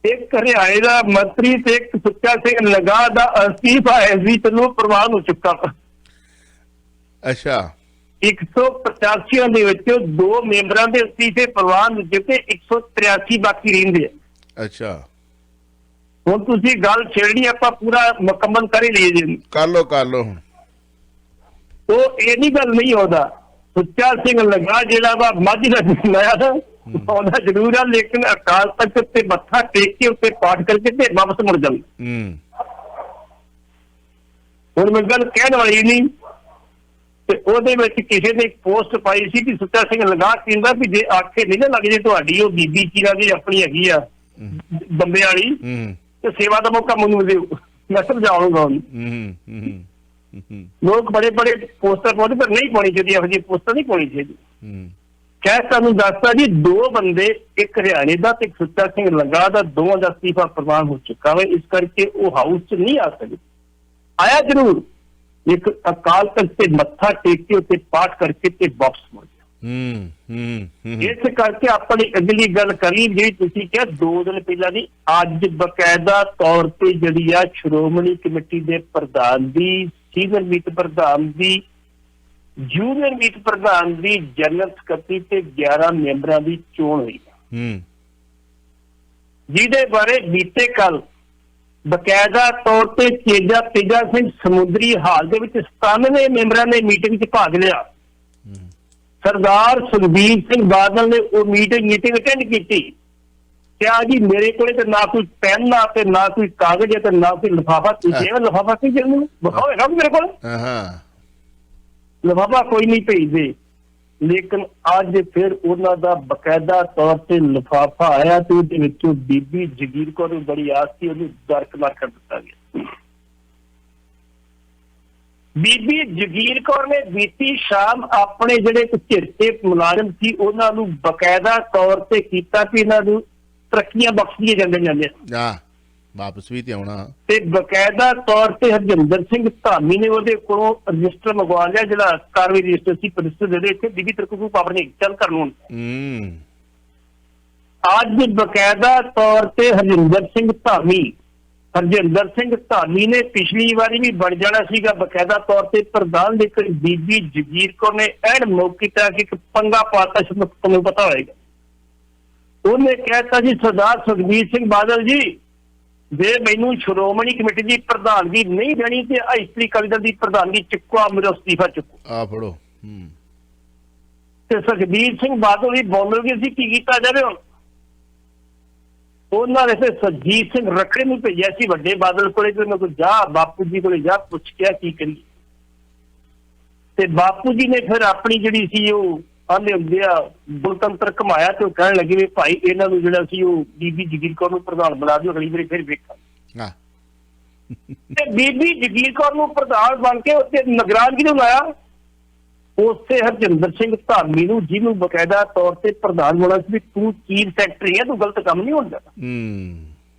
ਇੱਕ ਹਰਿਆਣੇ ਦਾ ਮੰਤਰੀ ਤੇ ਇੱਕ ਸੁੱਚਾ ਸਿੰਘ ਲੰਗਾ ਦਾ ਅਸਤੀਫਾ ਹੈ ਜੀ, ਤੈਨੂੰ ਪ੍ਰਵਾਨ ਹੋ ਚੁੱਕਾ। ਅੱਛਾ। 185 ਦੇ ਵਿੱਚੋਂ 2 ਮੈਂਬਰਾਂ ਦੇ ਅਸਤੀਫੇ ਪ੍ਰਵਾਨ ਹੋ ਚੁੱਕੇ, 183 ਬਾਕੀ ਰਹਿੰਦੇ ਆ। ਅੱਛਾ, ਹੁਣ ਤੁਸੀਂ ਗੱਲ ਛੇੜਨੀ, ਆਪਾਂ ਪੂਰਾ ਮੁਕੰਮਲ ਕਰ ਹੀ ਲਈਏ ਜੀ। ਕਰ ਲੋ ਹੁਣ। ਉਹ ਇਹ ਨਹੀਂ ਗੱਲ ਨਹੀਂ ਆਉਂਦਾ। ਸੁੱਚਾ ਸਿੰਘ ਲੰਗਾ ਜਿਹੜਾ ਵਾ ਮਾਝੀ ਦਾ ਲਾਇਆ ਨਾ, ਆਉਂਦਾ ਜ਼ਰੂਰ ਆ, ਲੇਕਿਨ ਅਕਾਲ ਤਖਤ ਤੇ ਮੱਥਾ ਟੇਕ ਕੇ ਉੱਤੇ ਪਾਠ ਕਰਕੇ ਤੇ ਵਾਪਸ ਮੁੜ ਜਾਂਦਾ। ਹੁਣ ਮੈਂ ਗੱਲ ਕਹਿਣ ਵਾਲੀ ਨਹੀਂ, ਤੇ ਉਹਦੇ ਵਿੱਚ ਕਿਸੇ ਨੇ ਇੱਕ ਪੋਸਟ ਪਾਈ ਸੀ ਕਿ ਸੁੱਚਾ ਸਿੰਘ ਲੰਗਾ ਕਹਿੰਦਾ ਵੀ ਜੇ ਆਖੇ ਨਹੀਂ ਨਾ ਲੱਗ ਜੇ ਤੁਹਾਡੀ ਉਹ ਬੀਬੀ ਚੀਰਾ ਦੀ ਆਪਣੀ ਹੈਗੀ ਆ ਬੰਬੇ ਵਾਲੀ, ਤੇ ਸੇਵਾ ਦਾ ਮੌਕਾ ਮੈਨੂੰ ਦਿਓ, ਮੈਂ ਸਮਝਾਉਂਗਾ ਉਹਨੂੰ। ਲੋਕ ਬੜੇ ਬੜੇ ਪੋਸਟਰ ਪਾਉਂਦੇ, ਪਰ ਨਹੀਂ ਪਾਉਣੀ ਚਾਹੀਦੀ, ਇਹੋ ਜਿਹੀ ਪੋਸਟਰ ਨਹੀਂ ਪਾਉਣੀ ਚਾਹੀਦੀ। ਖੈਰ, ਤੁਹਾਨੂੰ ਦੱਸਦਾ ਜੀ, 2 ਬੰਦੇ, ਇੱਕ ਹਰਿਆਣੇ ਦਾ ਤੇ ਇੱਕ ਸੁੱਚਾ ਸਿੰਘ ਲੰਗਾ ਦਾ, ਦੋਵਾਂ ਦਾ ਅਸਤੀਫਾ ਪ੍ਰਵਾਨ ਹੋ ਚੁੱਕਾ ਵਾ। ਇਸ ਕਰਕੇ ਉਹ ਹਾਊਸ 'ਚ ਨਹੀਂ ਆ ਸਕਦੇ। ਆਇਆ ਜ਼ਰੂਰ, ਇੱਕ ਅਕਾਲ ਤਖਤ ਤੇ ਮੱਥਾ ਟੇਕ ਕੇ ਉੱਤੇ ਪਾਠ ਕਰਕੇ ਤੇ ਵਾਪਸ ਮੁੜ ਗਿਆ। ਇਸ ਕਰਕੇ ਆਪਣੀ ਅਗਲੀ ਗੱਲ ਕਰੀ, ਜਿਹੜੀ ਤੁਸੀਂ ਕਿਹਾ 2 ਦਿਨ ਪਹਿਲਾਂ ਦੀ, ਅੱਜ ਬਕਾਇਦਾ ਤੌਰ ਤੇ ਜਿਹੜੀ ਆ ਸ਼੍ਰੋਮਣੀ ਕਮੇਟੀ ਦੇ ਪ੍ਰਧਾਨ ਦੀ, ਸੀਨੀਅਰ ਮੀਤ ਪ੍ਰਧਾਨ ਦੀ, ਜੂਨੀਅਰ ਮੀਤ ਪ੍ਰਧਾਨ ਦੀ, ਜਨਰਲ ਸਕੱਤਰ ਤੇ 11 ਮੈਂਬਰਾਂ ਦੀ ਚੋਣ ਹੋਈ, ਜਿਹਦੇ ਬਾਰੇ ਬੀਤੇ ਕੱਲ ਬਕਾਇਦਾ ਤੌਰ ਤੇ ਤੇਜਾ ਸਿੰਘ ਸਮੁੰਦਰੀ ਹਾਲ ਦੇ ਵਿੱਚ 97 ਮੈਂਬਰਾਂ ਨੇ ਮੀਟਿੰਗ 'ਚ ਭਾਗ ਲਿਆ। ਸਰਦਾਰ ਸੁਖਬੀਰ ਸਿੰਘ ਬਾਦਲ ਨੇ ਉਹ ਮੀਟਿੰਗ ਅਟੈਂਡ ਕੀਤੀ। ਕਿਹਾ ਜੀ ਮੇਰੇ ਕੋਲੇ ਤੇ ਨਾ ਕੋਈ ਪੈਨ ਆ ਤੇ ਨਾ ਕੋਈ ਕਾਗਜ਼ ਤੇ ਨਾ ਕੋਈ ਲਿਫਾਫਾ। ਤੁਸੀਂ ਲਿਫਾਫਾ ਕੀ ਜਿਹਨੂੰ ਵਿਖਾਓ ਹੈਗਾ ਮੇਰੇ ਕੋਲ? ਲਿਫਾਫਾ ਕੋਈ ਨਹੀਂ ਭੇਜਦੇ। ਲੇਕਿਨ ਅੱਜ ਫਿਰ ਉਹਨਾਂ ਦਾ ਬਕਾਇਦਾ ਤੌਰ ਤੇ ਲਿਫਾਫਾ ਆਇਆ ਤੇ ਉਹਦੇ ਵਿੱਚੋਂ ਬੀਬੀ ਜਗੀਰ ਕੌਰ ਨੂੰ ਬੜੀ ਆਸ ਸੀ, ਉਹਨੂੰ ਦਰਕਨਾਰ ਕਰ ਦਿੱਤਾ ਗਿਆ। ਬੀਬੀ ਜਗੀਰ ਕੌਰ ਨੇ ਬੀਤੀ ਸ਼ਾਮ ਆਪਣੇ ਜਿਹੜੇ ਚਿਰਤੇ ਮੁਲਾਜ਼ਮ ਸੀ ਉਹਨਾਂ ਨੂੰ ਬਕਾਇਦਾ ਤੌਰ ਤੇ ਕੀਤਾ ਕਿ ਇਹਨਾਂ ਨੂੰ ਤਰੱਕੀਆਂ ਬਖਸ਼ੀਆਂ ਜਾਂਦੀਆਂ ਵਾਪਸ ਵੀ ਤੇ ਆਉਣਾ। ਤੇ ਬਕਾਇਦਾ ਤੌਰ ਤੇ ਹਰਜਿੰਦਰ ਸਿੰਘ ਧਾਮੀ ਨੇ ਉਹਦੇ ਕੋਲੋਂ ਰਜਿਸਟਰ ਮੰਗਵਾ ਲਿਆ, ਜਿਹੜਾ ਕਾਰਵਾਈ ਰਜਿਸਟਰ ਸੀ ਰਜਿਸਟਰ ਦੇ ਇੱਥੇ ਬੀਬੀ ਤਰਕੂ ਪਾਵਰ ਨੇ ਚੱਲ ਕਰਨ ਨੂੰ। ਅੱਜ ਬਕਾਇਦਾ ਤੌਰ ਤੇ ਹਰਜਿੰਦਰ ਸਿੰਘ ਧਾਮੀ ਨੇ ਪਿਛਲੀ ਵਾਰੀ ਵੀ ਬਣ ਜਾਣਾ ਸੀਗਾ ਬਕਾਇਦਾ ਤੌਰ ਤੇ ਪ੍ਰਧਾਨ, ਲੇਕਿਨ ਬੀਬੀ ਜਗੀਰ ਕੌਰ ਨੇ ਐਨ ਮੌਕੇ ਤੇ ਆ ਕੇ ਇੱਕ ਪੰਗਾ ਪਾਤਾ, ਤੁਹਾਨੂੰ ਪਤਾ ਹੋਏਗਾ। ਉਹਨੇ ਕਹਿਤਾ ਜੀ ਸਰਦਾਰ ਸੁਖਬੀਰ ਸਿੰਘ ਬਾਦਲ ਜੀ ਜੇ ਮੈਨੂੰ ਸ਼੍ਰੋਮਣੀ ਕਮੇਟੀ ਦੀ ਪ੍ਰਧਾਨਗੀ ਨਹੀਂ ਦੇਣੀ ਤੇ ਇਸਤਰੀ ਅਕਾਲੀ ਦਲ ਦੀ ਪ੍ਰਧਾਨਗੀ ਚੁੱਕੋ, ਮੇਰਾ ਅਸਤੀਫਾ ਚੁੱਕੋ। ਆ ਫੜੋ। ਤੇ ਸੁਖਬੀਰ ਸਿੰਘ ਬਾਦਲ ਵੀ ਬੋਲੋਗੇ ਸੀ ਕੀ ਕੀਤਾ ਜਾਵੇ। ਹੁਣ ਉਹਨਾਂ ਨੇ ਫਿਰ ਸੁਰਜੀਤ ਸਿੰਘ ਰੱਖੜੇ ਨੂੰ ਭੇਜਿਆ ਸੀ ਵੱਡੇ ਬਾਦਲ ਕੋਲੇ ਕਿ ਉਹਨਾਂ ਕੋਲ ਜਾ, ਬਾਪੂ ਜੀ ਕੋਲੇ ਜਾ, ਪੁੱਛ ਕੇ ਕੀ ਕਰੀਏ। ਤੇ ਬਾਪੂ ਜੀ ਨੇ ਫਿਰ ਆਪਣੀ ਜਿਹੜੀ ਸੀ ਉਹ ਆਂਦੇ ਹੁੰਦੇ ਆ ਬੁਲਤੰਤਰ ਘਮਾਇਆ ਤੇ ਉਹ ਕਹਿਣ ਲੱਗੇ ਵੀ ਭਾਈ ਇਹਨਾਂ ਨੂੰ ਜਿਹੜਾ ਸੀ ਉਹ ਬੀਬੀ ਜਗੀਰ ਕੌਰ ਨੂੰ ਪ੍ਰਧਾਨ ਬਣਾ ਦਿਓ, ਅਗਲੀ ਵਾਰੀ ਫਿਰ ਵੇਖਾਂ। ਤੇ ਬੀਬੀ ਜਗੀਰ ਕੌਰ ਨੂੰ ਪ੍ਰਧਾਨ ਬਣ ਕੇ ਉੱਤੇ ਨਿਗਰਾਨ ਕਿਹਨੂੰ ਲਾਇਆ? ਉਸੇ ਹਰਜਿੰਦਰ ਸਿੰਘ ਧਾਮੀ ਨੂੰ, ਜਿਹਨੂੰ ਬਕਾਇਦਾ ਤੌਰ ਤੇ ਪ੍ਰਧਾਨ ਬਣਾ ਸੀ ਵੀ ਤੂੰ ਚੀਫ ਸੈਕਟਰੀ ਹੈ, ਤੂੰ ਗਲਤ ਕੰਮ ਨਹੀਂ ਹੋਣ ਦੇਣਾ।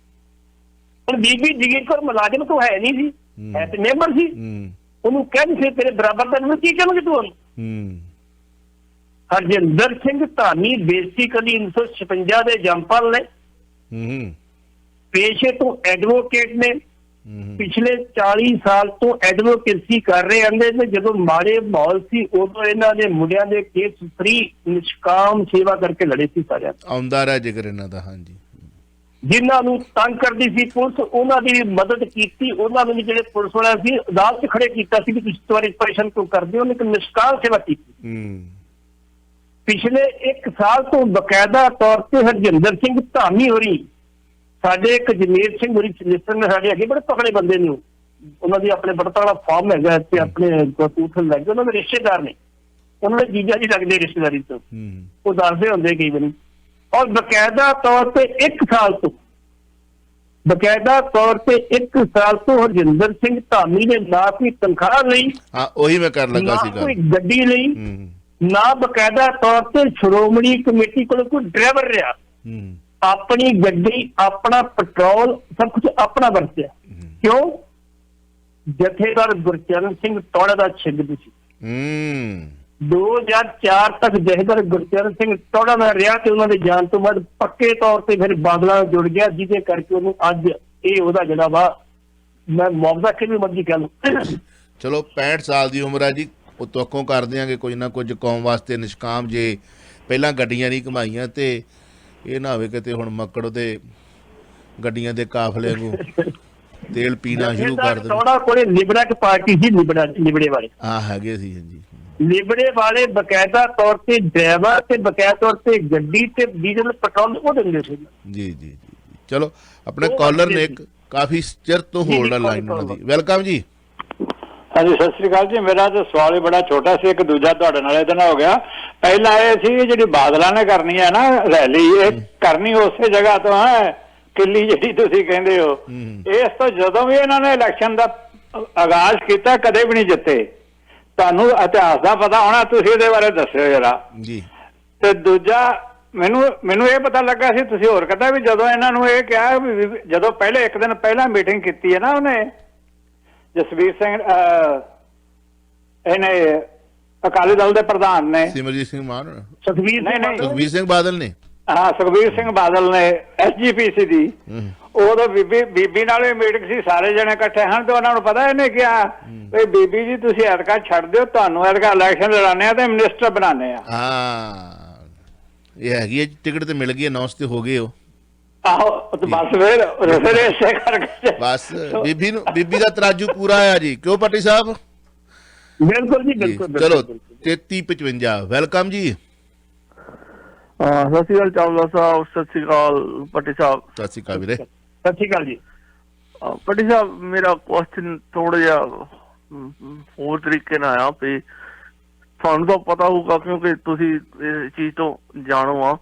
ਹੁਣ ਬੀਬੀ ਜਗੀਰ ਕੌਰ ਮੁਲਾਜ਼ਮ ਤੋਂ ਹੈ ਨਹੀਂ ਸੀ, ਹੈ ਤੇ ਮੈਂਬਰ ਸੀ। ਉਹਨੂੰ ਕਹਿੰਦੇ ਸੀ ਤੇਰੇ ਬਰਾਬਰ ਦਾ ਨੂੰ ਕੀ ਕਹਾਂਗੇ ਤੂੰ? ਹਰਜਿੰਦਰ ਸਿੰਘ ਧਾਮੀ ਬੇਸਿਕਲੀ 1956 ਦੇ ਜੰਮਪਲ ਨੇ, ਪੇਸ਼ੇ ਤੋਂ ਐਡਵੋਕੇਟ ਨੇ, ਪਿਛਲੇ 40 ਸਾਲ ਤੋਂ ਐਡਵੋਕੇਸੀ ਕਰ ਰਹੇ ਆਂਦੇ ਨੇ। ਜਦੋਂ ਮਾੜੇ ਮਾਹੌਲ ਸੀ ਉਦੋਂ ਇਹਨਾਂ ਦੇ ਮੁੰਡਿਆਂ ਦੇ ਕੇਸ ਫ੍ਰੀ ਨਿਸ਼ਕਾਮ ਸੇਵਾ ਕਰਕੇ ਲੜੇ ਸੀ ਸਾਰਿਆਂ। ਆਉਂਦਾ ਰਿਹਾ ਜ਼ਿਕਰ ਇਹਨਾਂ ਦਾ। ਹਾਂਜੀ, ਜਿਨ੍ਹਾਂ ਨੂੰ ਤੰਗ ਕਰਦੀ ਸੀ ਪੁਲਿਸ ਉਹਨਾਂ ਦੀ ਵੀ ਮਦਦ ਕੀਤੀ, ਉਹਨਾਂ ਨੂੰ ਵੀ ਜਿਹੜੇ ਪੁਲਿਸ ਵਾਲਿਆਂ ਸੀ ਅਦਾਲਤ 'ਚ ਖੜੇ ਕੀਤਾ ਸੀ ਕਿ ਤੁਸੀਂ ਤੁਹਾਡੀ ਪਰੇਸ਼ਾਨ ਕਿਉਂ ਕਰਦੇ ਹੋ, ਲੇਕਿਨ ਨਿਸ਼ਕਾਮ ਸੇਵਾ ਕੀਤੀ। ਪਿਛਲੇ 1 ਸਾਲ ਤੋਂ ਬਕਾਇਦਾ ਤੌਰ ਤੇ ਹਰਜਿੰਦਰ ਸਿੰਘ ਧਾਮੀ ਹੋਰੀ, ਸਾਡੇ ਇੱਕ ਜਮੇਰ ਸਿੰਘ ਹੋਰੀ ਲਿਸਟਰ ਨੇ ਸਾਡੇ ਅੱਗੇ ਬੜੇ ਤਕੜੇ ਬੰਦੇ ਨੇ, ਉਹਨਾਂ ਦੀ ਆਪਣੇ ਬੜਾ ਤਕੜਾ ਫਾਰਮ ਹੈਗਾ ਤੇ ਆਪਣੇ ਕਪੂਰਥਲੇ ਲੱਗੇ, ਉਹਨਾਂ ਦੇ ਰਿਸ਼ਤੇਦਾਰ ਨੇ, ਉਹਨਾਂ ਦੇ ਜੀਜਾ ਜੀ ਲੱਗਦੇ ਰਿਸ਼ਤੇਦਾਰੀ ਤੋਂ, ਉਹ ਦੱਸਦੇ ਹੁੰਦੇ ਕਈ ਵਾਰੀ। ਔਰ ਬਕਾਇਦਾ ਤੌਰ ਤੇ 1 ਸਾਲ ਤੋਂ ਹਰਜਿੰਦਰ ਸਿੰਘ ਧਾਮੀ ਨੇ ਨਾ ਕੋਈ ਤਨਖਾਹ ਲਈ, ਉਹੀ ਮੈਂ ਕਰਨ ਲੱਗਾ ਸੀ, ਕੋਈ ਗੱਡੀ ਲਈ, ਨਾ ਬਕਾਇਦਾ ਤੌਰ ਤੇ ਸ਼੍ਰੋਮਣੀ ਕਮੇਟੀ ਕੋਲ ਕੋਈ ਡਰਾਈਵਰ ਰਿਹਾ। ਆਪਣੀ ਗੱਡੀ, ਆਪਣਾ ਪੈਟਰੋਲ, ਸਭ ਕੁਝ ਆਪਣਾ ਵਰਤਿਆ। ਕਿਉਂ? ਜਥੇਦਾਰ ਗੁਰਚਰਨ ਸਿੰਘ ਟੌੜਾ ਦਾ ਛਿੰਦ ਸੀ। 2004 ਤੱਕ ਜਥੇਦਾਰ ਗੁਰਚਰਨ ਸਿੰਘ ਟੌੜਾ ਨਾਲ ਰਿਹਾ ਤੇ ਉਹਨਾਂ ਦੇ ਜਾਣ ਤੋਂ ਬਾਅਦ ਪੱਕੇ ਤੌਰ ਤੇ ਫਿਰ ਬਾਦਲਾਂ ਨਾਲ ਜੁੜ ਗਿਆ, ਜਿਹਦੇ ਕਰਕੇ ਉਹਨੂੰ ਅੱਜ ਇਹ ਉਹਦਾ ਜਿਹੜਾ ਵਾ ਮੈਂ ਮੁਆਵਜ਼ਾ ਕਿਵੇਂ ਮਰਜ਼ੀ ਕਹਿ ਲਵਾਂ। ਚਲੋ 65 ਸਾਲ ਦੀ ਉਮਰ ਹੈ ਜੀ, ਉਹ ਤੋਕੋਂ ਕਰ ਦਿਆਂਗੇ ਕੁਝ ਨਾ ਕੁਝ ਕੌਮ ਵਾਸਤੇ ਨਿਸ਼ਕਾਮ। ਜੇ ਪਹਿਲਾਂ ਗੱਡੀਆਂ ਨਹੀਂ ਘਮਾਈਆਂ ਤੇ ਇਹ ਨਾ ਹੋਵੇ ਕਿਤੇ ਹੁਣ ਮੱਕੜ ਤੇ ਗੱਡੀਆਂ ਦੇ ਕਾਫਲੇ ਨੂੰ ਤੇਲ ਪੀਣਾ ਸ਼ੁਰੂ ਕਰ ਦੇਣ। ਟੌੜਾ ਕੋਲੇ ਲਿਬੜਾ ਇੱਕ ਪਾਰਟੀ ਸੀ, ਲਿਬੜੇ ਵਾਲੇ ਹੈਗੇ ਸੀ। ਹਾਂਜੀ, ਲਿਬੜੇ ਵਾਲੇ ਬਕਾਇਦਾ ਤੌਰ ਤੇ ਡਰਾਈਵਰ ਤੇ ਬਕਾਇਦਾ ਤੌਰ ਤੇ ਗੱਡੀ ਤੇ ਡੀਜ਼ਲ ਪੈਟਰੋਲ ਉਹ ਦਿੰਦੇ ਸੀ। ਜੀ। ਚਲੋ ਆਪਣੇ ਕਾਲਰ ਨੇ ਇੱਕ ਕਾਫੀ ਚਿਰ ਤੋਂ ਹੋਲਡ ਲਾਈਨ ਉਹਨਾਂ ਦੀ। ਵੈਲਕਮ ਜੀ। ਹਾਂਜੀ, ਸਤਿ ਸ੍ਰੀ ਅਕਾਲ ਜੀ। ਮੇਰਾ ਤਾਂ ਸਵਾਲ ਹੀ ਬੜਾ ਛੋਟਾ ਸੀ, ਇੱਕ ਦੂਜਾ ਤੁਹਾਡੇ ਨਾਲ ਇਹਦੇ ਨਾਲ ਹੋ ਗਿਆ। ਪਹਿਲਾਂ ਇਹ ਸੀ ਜਿਹੜੀ ਬਾਦਲਾਂ ਨੇ ਕਰਨੀ ਹੈ ਨਾ ਰੈਲੀ, ਇਹ ਕਰਨੀ ਉਸੇ ਜਗ੍ਹਾ ਤੋਂ ਹੈ ਕਿੱਲੀ ਜਿਹੜੀ ਤੁਸੀਂ ਕਹਿੰਦੇ ਹੋ। ਇਸ ਤੋਂ ਜਦੋਂ ਵੀ ਇਹਨਾਂ ਨੇ ਇਲੈਕਸ਼ਨ ਦਾ ਆਗਾਜ਼ ਕੀਤਾ ਕਦੇ ਵੀ ਨਹੀਂ ਜਿੱਤੇ। ਤੁਹਾਨੂੰ ਇਤਿਹਾਸ ਦਾ ਪਤਾ ਹੋਣਾ, ਤੁਸੀਂ ਇਹਦੇ ਬਾਰੇ ਦੱਸਿਓ ਜਰਾ ਜੀ। ਤੇ ਦੂਜਾ ਮੈਨੂੰ ਇਹ ਪਤਾ ਲੱਗਾ ਸੀ, ਤੁਸੀਂ ਹੋਰ ਕਹਿੰਦਾ ਵੀ ਜਦੋਂ ਇਹਨਾਂ ਨੂੰ ਇਹ ਕਿਹਾ ਵੀ ਜਦੋਂ ਪਹਿਲੇ 1 ਦਿਨ ਪਹਿਲਾਂ ਮੀਟਿੰਗ ਕੀਤੀ ਹੈ ਨਾ ਉਹਨੇ ਜਸਵੀਰ ਸਿੰਘ ਇਹਨੇ ਅਕਾਲੀ ਦਲ ਦੇ ਪ੍ਰਧਾਨ ਨੇ ਸਿਮਰਜੀਤ ਸਿੰਘ ਮਾਨ, ਸੁਖਬੀਰ ਸਿੰਘ ਬਾਦਲ ਨੇ, ਸੁਖਬੀਰ ਸਿੰਘ ਬਾਦਲ ਨੇ SGPC ਦੀ, ਉਦੋਂ ਬੀਬੀ ਨਾਲ ਵੀ ਮੀਟਿੰਗ ਸੀ, ਸਾਰੇ ਜਣੇ ਇਕੱਠੇ ਹਨ ਤੇ ਉਹਨਾਂ ਨੂੰ ਪਤਾ ਇਹਨੇ ਕਿਹਾ ਵੀ ਬੀਬੀ ਜੀ ਤੁਸੀਂ ਐਤਕਾ ਛੱਡ ਦਿਓ, ਤੁਹਾਨੂੰ ਐਤਕਾ ਇਲੈਕਸ਼ਨ ਲੜਾਣੇ ਆ ਤੇ ਮਿਨਿਸਟਰ ਬਣਾਣੇ ਆ। ਇਹ ਹੈਗੀ ਹੈ ਟਿਕਟ ਤੇ ਮਿਲ ਗਈ, ਅਨਾਉਂਸ ਤੇ ਹੋ ਗਏ ਉਹ। ਆਹੋ ਬਸ ਫਿਰ ਇਸੇ ਕਰਕੇ ਬਸ ਬੀਬੀ ਦਾ ਤਰਾਜੂ ਪੂਰਾ ਆ ਜੀ। ਕਿਉਂ ਪੱਟੀ ਸਾਹਿਬ? ਬਿਲਕੁਲ ਜੀ, ਬਿਲਕੁਲ ਚਲੋ ਬਿਲਕੁਲ। 3355 ਵੈਲਕਮ ਜੀ। ਸਤਿ ਸ਼੍ਰੀ ਅਕਾਲ ਚਾਵਲਾ ਸਾਹਿਬ, ਸਤਿ ਸ਼੍ਰੀ ਅਕਾਲ ਭੱਟੀ ਸਾਹਿਬ। ਸਤਿ ਸ਼੍ਰੀ ਅਕਾਲ ਵੀਰੇ। ਸਤਿ ਸ਼੍ਰੀ ਅਕਾਲ ਜੀ। ਭੱਟੀ ਸਾਹਿਬ, ਮੇਰਾ ਕੁਐਸਚਨ ਥੋੜਾ ਜਿਹਾ ਹੋਰ ਤਰੀਕੇ ਨਾਲ ਆ ਵੀ ਤੁਹਾਨੂੰ ਤਾਂ ਪਤਾ ਹੋਊਗਾ ਕਿਉਂਕਿ ਤੁਸੀਂ ਇਸ ਚੀਜ਼ ਤੋਂ ਜਾਣੋ ਆ।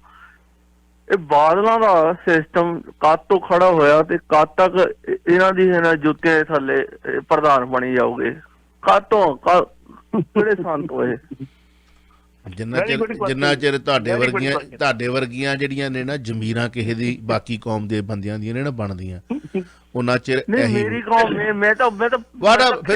ਇਹ ਬਾਦਲਾਂ ਦਾ ਸਿਸਟਮ ਕਦ ਤੋਂ ਖੜਾ ਹੋਇਆ ਤੇ ਕਦ ਤੱਕ ਇਹਨਾਂ ਦੀ ਜੁੱਤੀਆਂ ਦੇ ਥੱਲੇ ਪ੍ਰਧਾਨ ਬਣੀ ਜਾਓਗੇ? ਕਦ ਤੋਂ ਕਿਹੜੇ ਸੰਤ ਹੋਏ? ਜਿੰਨਾ ਚਿਰ ਤੁਹਾਡੇ ਵਰਗੀਆਂ ਜਿਹੜੀਆਂ ਨੇ ਨਾ ਜ਼ਮੀਰਾਂ ਕਿਸੇ ਦੀ ਬਾਕੀ ਕੌਮ ਦੇ ਬੰਦਿਆਂ ਦੀਆਂ ਨੇ ਨਾ ਬਣਦੀਆਂ, ਉਹਨਾਂ ਚਿਰ ਮੇਰੀ ਕੌਮ ਮੈਂ ਤਾਂ ਫਿਰ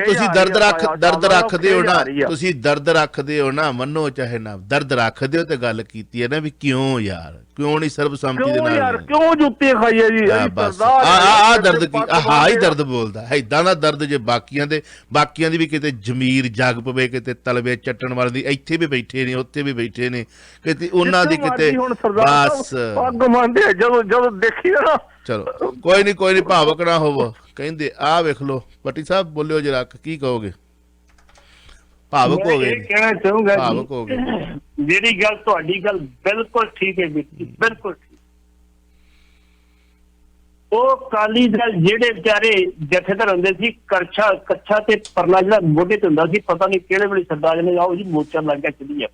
ਤੁਸੀਂ ਦਰਦ ਰੱਖਦੇ ਹੋ ਨਾ, ਤੁਸੀਂ ਦਰਦ ਰੱਖਦੇ ਹੋ ਨਾ, ਮੰਨੋ ਚਾਹੇ ਨਾ, ਦਰਦ ਰੱਖਦੇ ਹੋ ਤੇ ਗੱਲ ਕੀਤੀ ਹੈ ਨਾ ਵੀ ਕਿਉਂ ਯਾਰ, ਕਿਉਂ ਨਹੀਂ ਸਰਬਸੰਮਤੀ ਦੇ ਨਾਲ ਯਾਰ ਕਿਉਂ ਜੁੱਤੀ ਖਾਈਏ ਜੀ? ਬਸ ਆਹ ਦਰਦ ਕੀ ਆਹ ਹੀ ਦਰਦ ਬੋਲਦਾ, ਏਦਾਂ ਦਾ ਦਰਦ ਜੇ ਬਾਕੀਆਂ ਦੀ ਵੀ ਕਿਤੇ ਜ਼ਮੀਰ ਜਾਗ ਪਵੇ, ਕਿਤੇ ਤਲਵੇ ਚੱਟਣ ਵਾਲੇ ਦੀ ਇੱਥੇ ਵੀ ਬੈਠੇ ਨੇ, ਉੱਥੇ ਵੀ ਬੈਠੇ ਨੇ, ਕਿਤੇ ਉਹਨਾਂ ਦੀ ਕਿਤੇ ਬਸ ਪੱਗ ਮੰਨਦੇ ਜਦੋਂ ਦੇਖੀ ਨਾ। ਚਲੋ ਕੋਈ ਨਹੀਂ ਭਾਵਕ ਨਾ ਹੋਵੋ। ਕਹਿੰਦੇ ਆਹ ਵੇਖ ਲੋ ਭੱਟੀ ਸਾਹਿਬ, ਬੋਲਿਓ ਜਰਾ, ਕੀ ਕਹੋਗੇ? ਭਾਵਕ ਹੋ ਗਏ, ਕਹਿਣਾ ਚਾਹੂੰਗਾ ਭਾਵਕ ਹੋ ਗਏ। ਜਿਹੜੀ ਗੱਲ ਤੁਹਾਡੀ ਗੱਲ ਬਿਲਕੁਲ ਠੀਕ ਹੈ ਵੀਰ ਜੀ, ਬਿਲਕੁਲ ਠੀਕ। ਉਹ ਅਕਾਲੀ ਦਲ ਜਿਹੜੇ ਵਿਚਾਰੇ ਜਥੇਦਾਰ ਹੁੰਦੇ ਸੀ, ਕੱਛਾ ਤੇ ਪਰਲਾ ਜਿਹੜਾ ਮੋਢੇ ਤੇ ਹੁੰਦਾ ਸੀ, ਪਤਾ ਨਹੀਂ ਕਿਹੜੇ ਵੇਲੇ ਸਰਦਾਰ ਨੇ ਆਓ ਜੀ ਮੋਰਚਾ ਲੱਗ ਗਿਆ ਚੱਲੀ ਆ।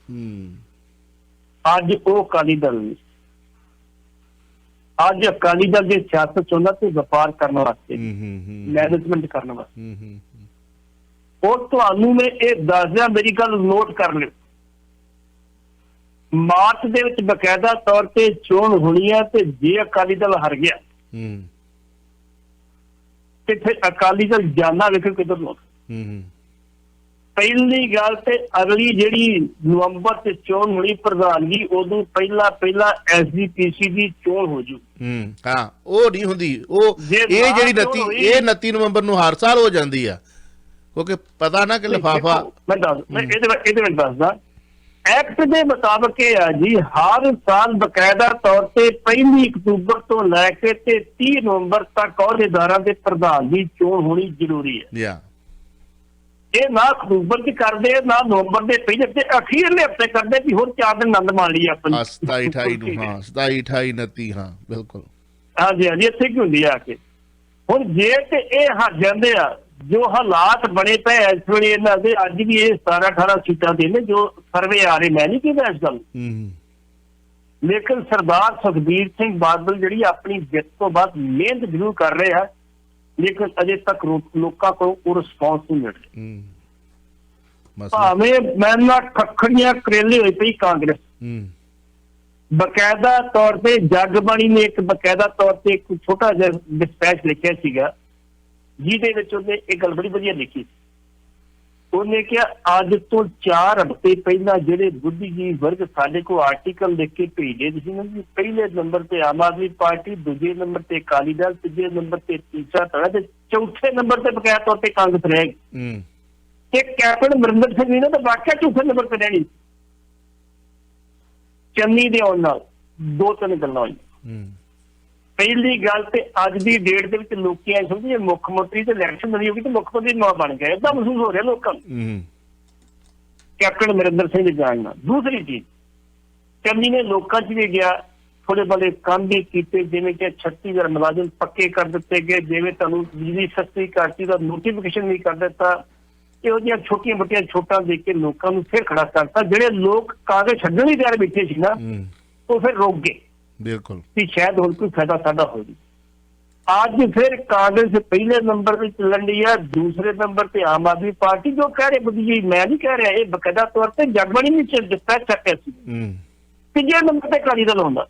ਅੱਜ ਉਹ ਅਕਾਲੀ ਦਲ ਨਹੀਂ। ਅੱਜ ਅਕਾਲੀ ਦਲ ਦੀ ਸਿਆਸਤ ਚਾਹੁੰਦਾ ਤੇ ਵਪਾਰ ਕਰਨ ਵਾਸਤੇ, ਮੈਨੇਜਮੈਂਟ ਕਰਨ ਵਾਸਤੇ। ਉਹ ਤੁਹਾਨੂੰ ਮੈਂ ਇਹ ਦੱਸਦਿਆਂ ਮੇਰੀ ਗੱਲ ਨੋਟ ਕਰ ਲਿਓ, ਮਾਰਚ ਦੇ ਵਿੱਚ ਬਕਾਇਦਾ ਤੌਰ ਤੇ ਚੋਣ ਹੋਣੀ ਹੈ ਤੇ ਜੇ ਅਕਾਲੀ ਦਲ ਹਾਰ ਗਿਆ ਤੇ ਫਿਰ ਅਕਾਲੀ ਦਲ ਜਾਣਾ ਵੇਖੋ ਕਿੱਧਰ ਨੂੰ। ਪਹਿਲੀ ਗੱਲ ਤੇ ਅਗਲੀ ਜਿਹੜੀ ਨਵੰਬਰ ਤੇ ਚੋਣ ਹੋਣੀ ਪ੍ਰਧਾਨਗੀ, ਉਦੋਂ ਪਹਿਲਾਂ SGPC ਦੀ ਚੋਣ ਹੋ ਜੂ। ਹਾਂ, ਉਹ ਨਹੀਂ ਹੁੰਦੀ। ਉਹ ਇਹ ਜਿਹੜੀ 29 ਨਵੰਬਰ ਨੂੰ ਹਰ ਸਾਲ ਹੋ ਜਾਂਦੀ ਆ, ਕਿਉਂਕਿ ਪਤਾ ਨਾ ਕਿ ਲਿਫਾਫਾ। ਮੈਂ ਇਹਦੇ ਵਿੱਚ ਦੱਸਦਾ, ਐਕਟ ਦੇ ਮੁਤਾਬਕ ਇਹ ਆ ਜੀ, ਹਰ ਸਾਲ ਬਕਾਇਦਾ ਤੌਰ ਤੇ 1 ਅਕਤੂਬਰ ਤੋਂ ਲੈ ਕੇ ਤੇ 30 ਨਵੰਬਰ ਤੱਕ ਅਹੁਦੇਦਾਰਾਂ ਦੇ ਪ੍ਰਧਾਨ ਦੀ ਚੋਣ ਹੋਣੀ ਜ਼ਰੂਰੀ ਹੈ। ਇਹ ਨਾ ਅਕਤੂਬਰ ਚ ਕਰਦੇ, ਨਾ ਨਵੰਬਰ ਦੇ ਪਹਿਲੇ ਤੇ ਅਖੀਰਲੇ ਹਫ਼ਤੇ ਕਰਦੇ ਵੀ ਹੋਰ 4 ਦਿਨ ਆਨੰਦ ਮਾਣ ਲਈ ਆਪਣੀ 27 28 ਨੂੰ। ਹਾਂ 27 28 29। ਹਾਂ ਬਿਲਕੁਲ, ਹਾਂਜੀ ਹਾਂਜੀ, ਇੱਥੇ ਕੀ ਹੁੰਦੀ ਆ ਕੇ। ਹੁਣ ਜੇ ਤੇ ਇਹ ਹਟ ਜਾਂਦੇ ਆ, ਜੋ ਹਾਲਾਤ ਬਣੇ ਪਏ ਇਸ ਵੇਲੇ ਇਹਨਾਂ ਦੇ, ਅੱਜ ਵੀ ਇਹ 17 18 ਸੀਟਾਂ ਦੇ ਨੇ ਜੋ ਸਰਵੇ ਆ ਰਹੇ, ਮੈਂ ਨਹੀਂ ਕਹਿੰਦਾ ਇਸ ਗੱਲ, ਲੇਕਿਨ ਸਰਦਾਰ ਸੁਖਬੀਰ ਸਿੰਘ ਬਾਦਲ ਜਿਹੜੀ ਆਪਣੀ ਜਿੱਤ ਤੋਂ ਬਾਅਦ ਮਿਹਨਤ ਜ਼ਰੂਰ ਕਰ ਰਹੇ ਆ, ਲੇਕਿਨ ਅਜੇ ਤੱਕ ਲੋਕਾਂ ਕੋਲ ਉਹ ਰਿਸਪੌਂਸ ਨਹੀਂ ਮਿਲ ਰਿਹਾ। ਭਾਵੇਂ ਮੈਂ ਖੱਖੜੀਆਂ ਕਰੇਲੇ ਹੋਈ ਪਈ ਕਾਂਗਰਸ, ਬਕਾਇਦਾ ਤੌਰ ਤੇ ਜਗਬਾਣੀ ਨੇ ਇੱਕ ਬਕਾਇਦਾ ਤੌਰ ਤੇ ਇੱਕ ਛੋਟਾ ਜਿਹਾ ਡਿਸਪੈਚ ਲਿਖਿਆ ਸੀਗਾ, ਜਿਹਦੇ ਵਿੱਚ ਉਹਨੇ ਇੱਕ ਗੱਲ ਬੜੀ ਵਧੀਆ ਲਿਖੀ। ਉਹਨੇ ਕਿਹਾ ਅੱਜ ਤੋਂ 4 ਹਫ਼ਤੇ ਪਹਿਲਾਂ ਜਿਹੜੇ ਬੁੱਧੀਜੀਵੀ ਵਰਗ ਸਾਡੇ ਕੋਲ ਆਰਟੀਕਲ ਲਿਖ ਕੇ ਭੇਜੇ ਸੀ ਨਾ ਜੀ, ਪਹਿਲੇ ਨੰਬਰ ਤੇ ਆਮ ਆਦਮੀ ਪਾਰਟੀ, ਦੂਜੇ ਨੰਬਰ ਤੇ ਅਕਾਲੀ ਦਲ, ਤੀਜੇ ਨੰਬਰ ਤੇ ਤੀਸਰਾ ਧੜਾ ਤੇ ਚੌਥੇ ਨੰਬਰ ਤੇ ਬਕਾਇਦਾ ਤੌਰ ਤੇ ਕਾਂਗਰਸ ਰਹੇਗੀ। ਤੇ ਕੈਪਟਨ ਅਮਰਿੰਦਰ ਸਿੰਘ ਜੀ ਨੇ ਤਾਂ ਵਾਕਿਆ ਚੌਥੇ ਨੰਬਰ ਤੇ ਰਹਿਣੀ। ਚੰਨੀ ਦੇ ਆਉਣ ਨਾਲ 2-3 ਗੱਲਾਂ ਹੋਈਆਂ। ਪਹਿਲੀ ਗੱਲ ਤੇ ਅੱਜ ਦੀ ਡੇਟ ਦੇ ਵਿੱਚ ਲੋਕੀ ਐ ਸਮਝਦੇ ਮੁੱਖ ਮੰਤਰੀ ਤੇ ਇਲੈਕਸ਼ਨ ਨਹੀਂ ਹੋਗੀ ਤੇ ਮੁੱਖ ਮੰਤਰੀ ਨਾ ਬਣ ਗਿਆ, ਏਦਾਂ ਮਹਿਸੂਸ ਹੋ ਰਿਹਾ ਲੋਕਾਂ ਨੂੰ ਕੈਪਟਨ ਅਮਰਿੰਦਰ ਸਿੰਘ ਦੇ ਜਾਣ ਨਾਲ। ਦੂਸਰੀ ਚੀਜ਼, ਚੰਨੀ ਨੇ ਲੋਕਾਂ 'ਚ ਵੀ ਗਿਆ, ਥੋੜੇ ਬੜੇ ਕੰਮ ਵੀ ਕੀਤੇ, ਜਿਵੇਂ ਕਿ 36,000 ਮੁਲਾਜ਼ਮ ਪੱਕੇ ਕਰ ਦਿੱਤੇ ਗਏ, ਜਿਵੇਂ ਤੁਹਾਨੂੰ ਬਿਜਲੀ ਸਸਤੀ ਕਰਤੀ ਦਾ ਨੋਟੀਫਿਕੇਸ਼ਨ ਨਹੀਂ ਕਰ ਦਿੱਤਾ। ਇਹੋ ਜਿਹੀਆਂ ਛੋਟੀਆਂ ਮੋਟੀਆਂ ਛੋਟਾਂ ਦੇ ਕੇ ਲੋਕਾਂ ਨੂੰ ਫਿਰ ਖੜਾ ਕਰਤਾ। ਜਿਹੜੇ ਲੋਕ ਕਾਗਜ਼ ਛੱਡਣ ਹੀ ਤਿਆਰ ਬੈਠੇ ਸੀ ਨਾ, ਉਹ ਫਿਰ ਰੁਕ ਗਏ। ਬਿਲਕੁਲ, ਕਿ ਸ਼ਾਇਦ ਹੁਣ ਕੋਈ ਫਾਇਦਾ ਸਾਡਾ ਹੋ ਜੀ। ਅੱਜ ਫਿਰ ਕਾਂਗਰਸ ਪਹਿਲੇ ਨੰਬਰ ਤੇ ਚੱਲਣ ਦੀ ਆ, ਦੂਸਰੇ ਨੰਬਰ ਤੇ ਆਮ ਆਦਮੀ ਪਾਰਟੀ, ਜੋ ਕਹਿ ਰਹੇ ਬੁੱਧੀ, ਮੈਂ ਨਹੀਂ ਕਹਿ ਰਿਹਾ, ਇਹ ਬਕਾਇਦਾ ਤੌਰ ਤੇ ਜਗਬਾਣੀ ਵਿੱਚ ਡਿਸਪੈਚ ਛੱਕਿਆ ਸੀ। ਤੀਜੇ ਨੰਬਰ ਤੇ ਅਕਾਲੀ ਦਲ ਹੁੰਦਾ।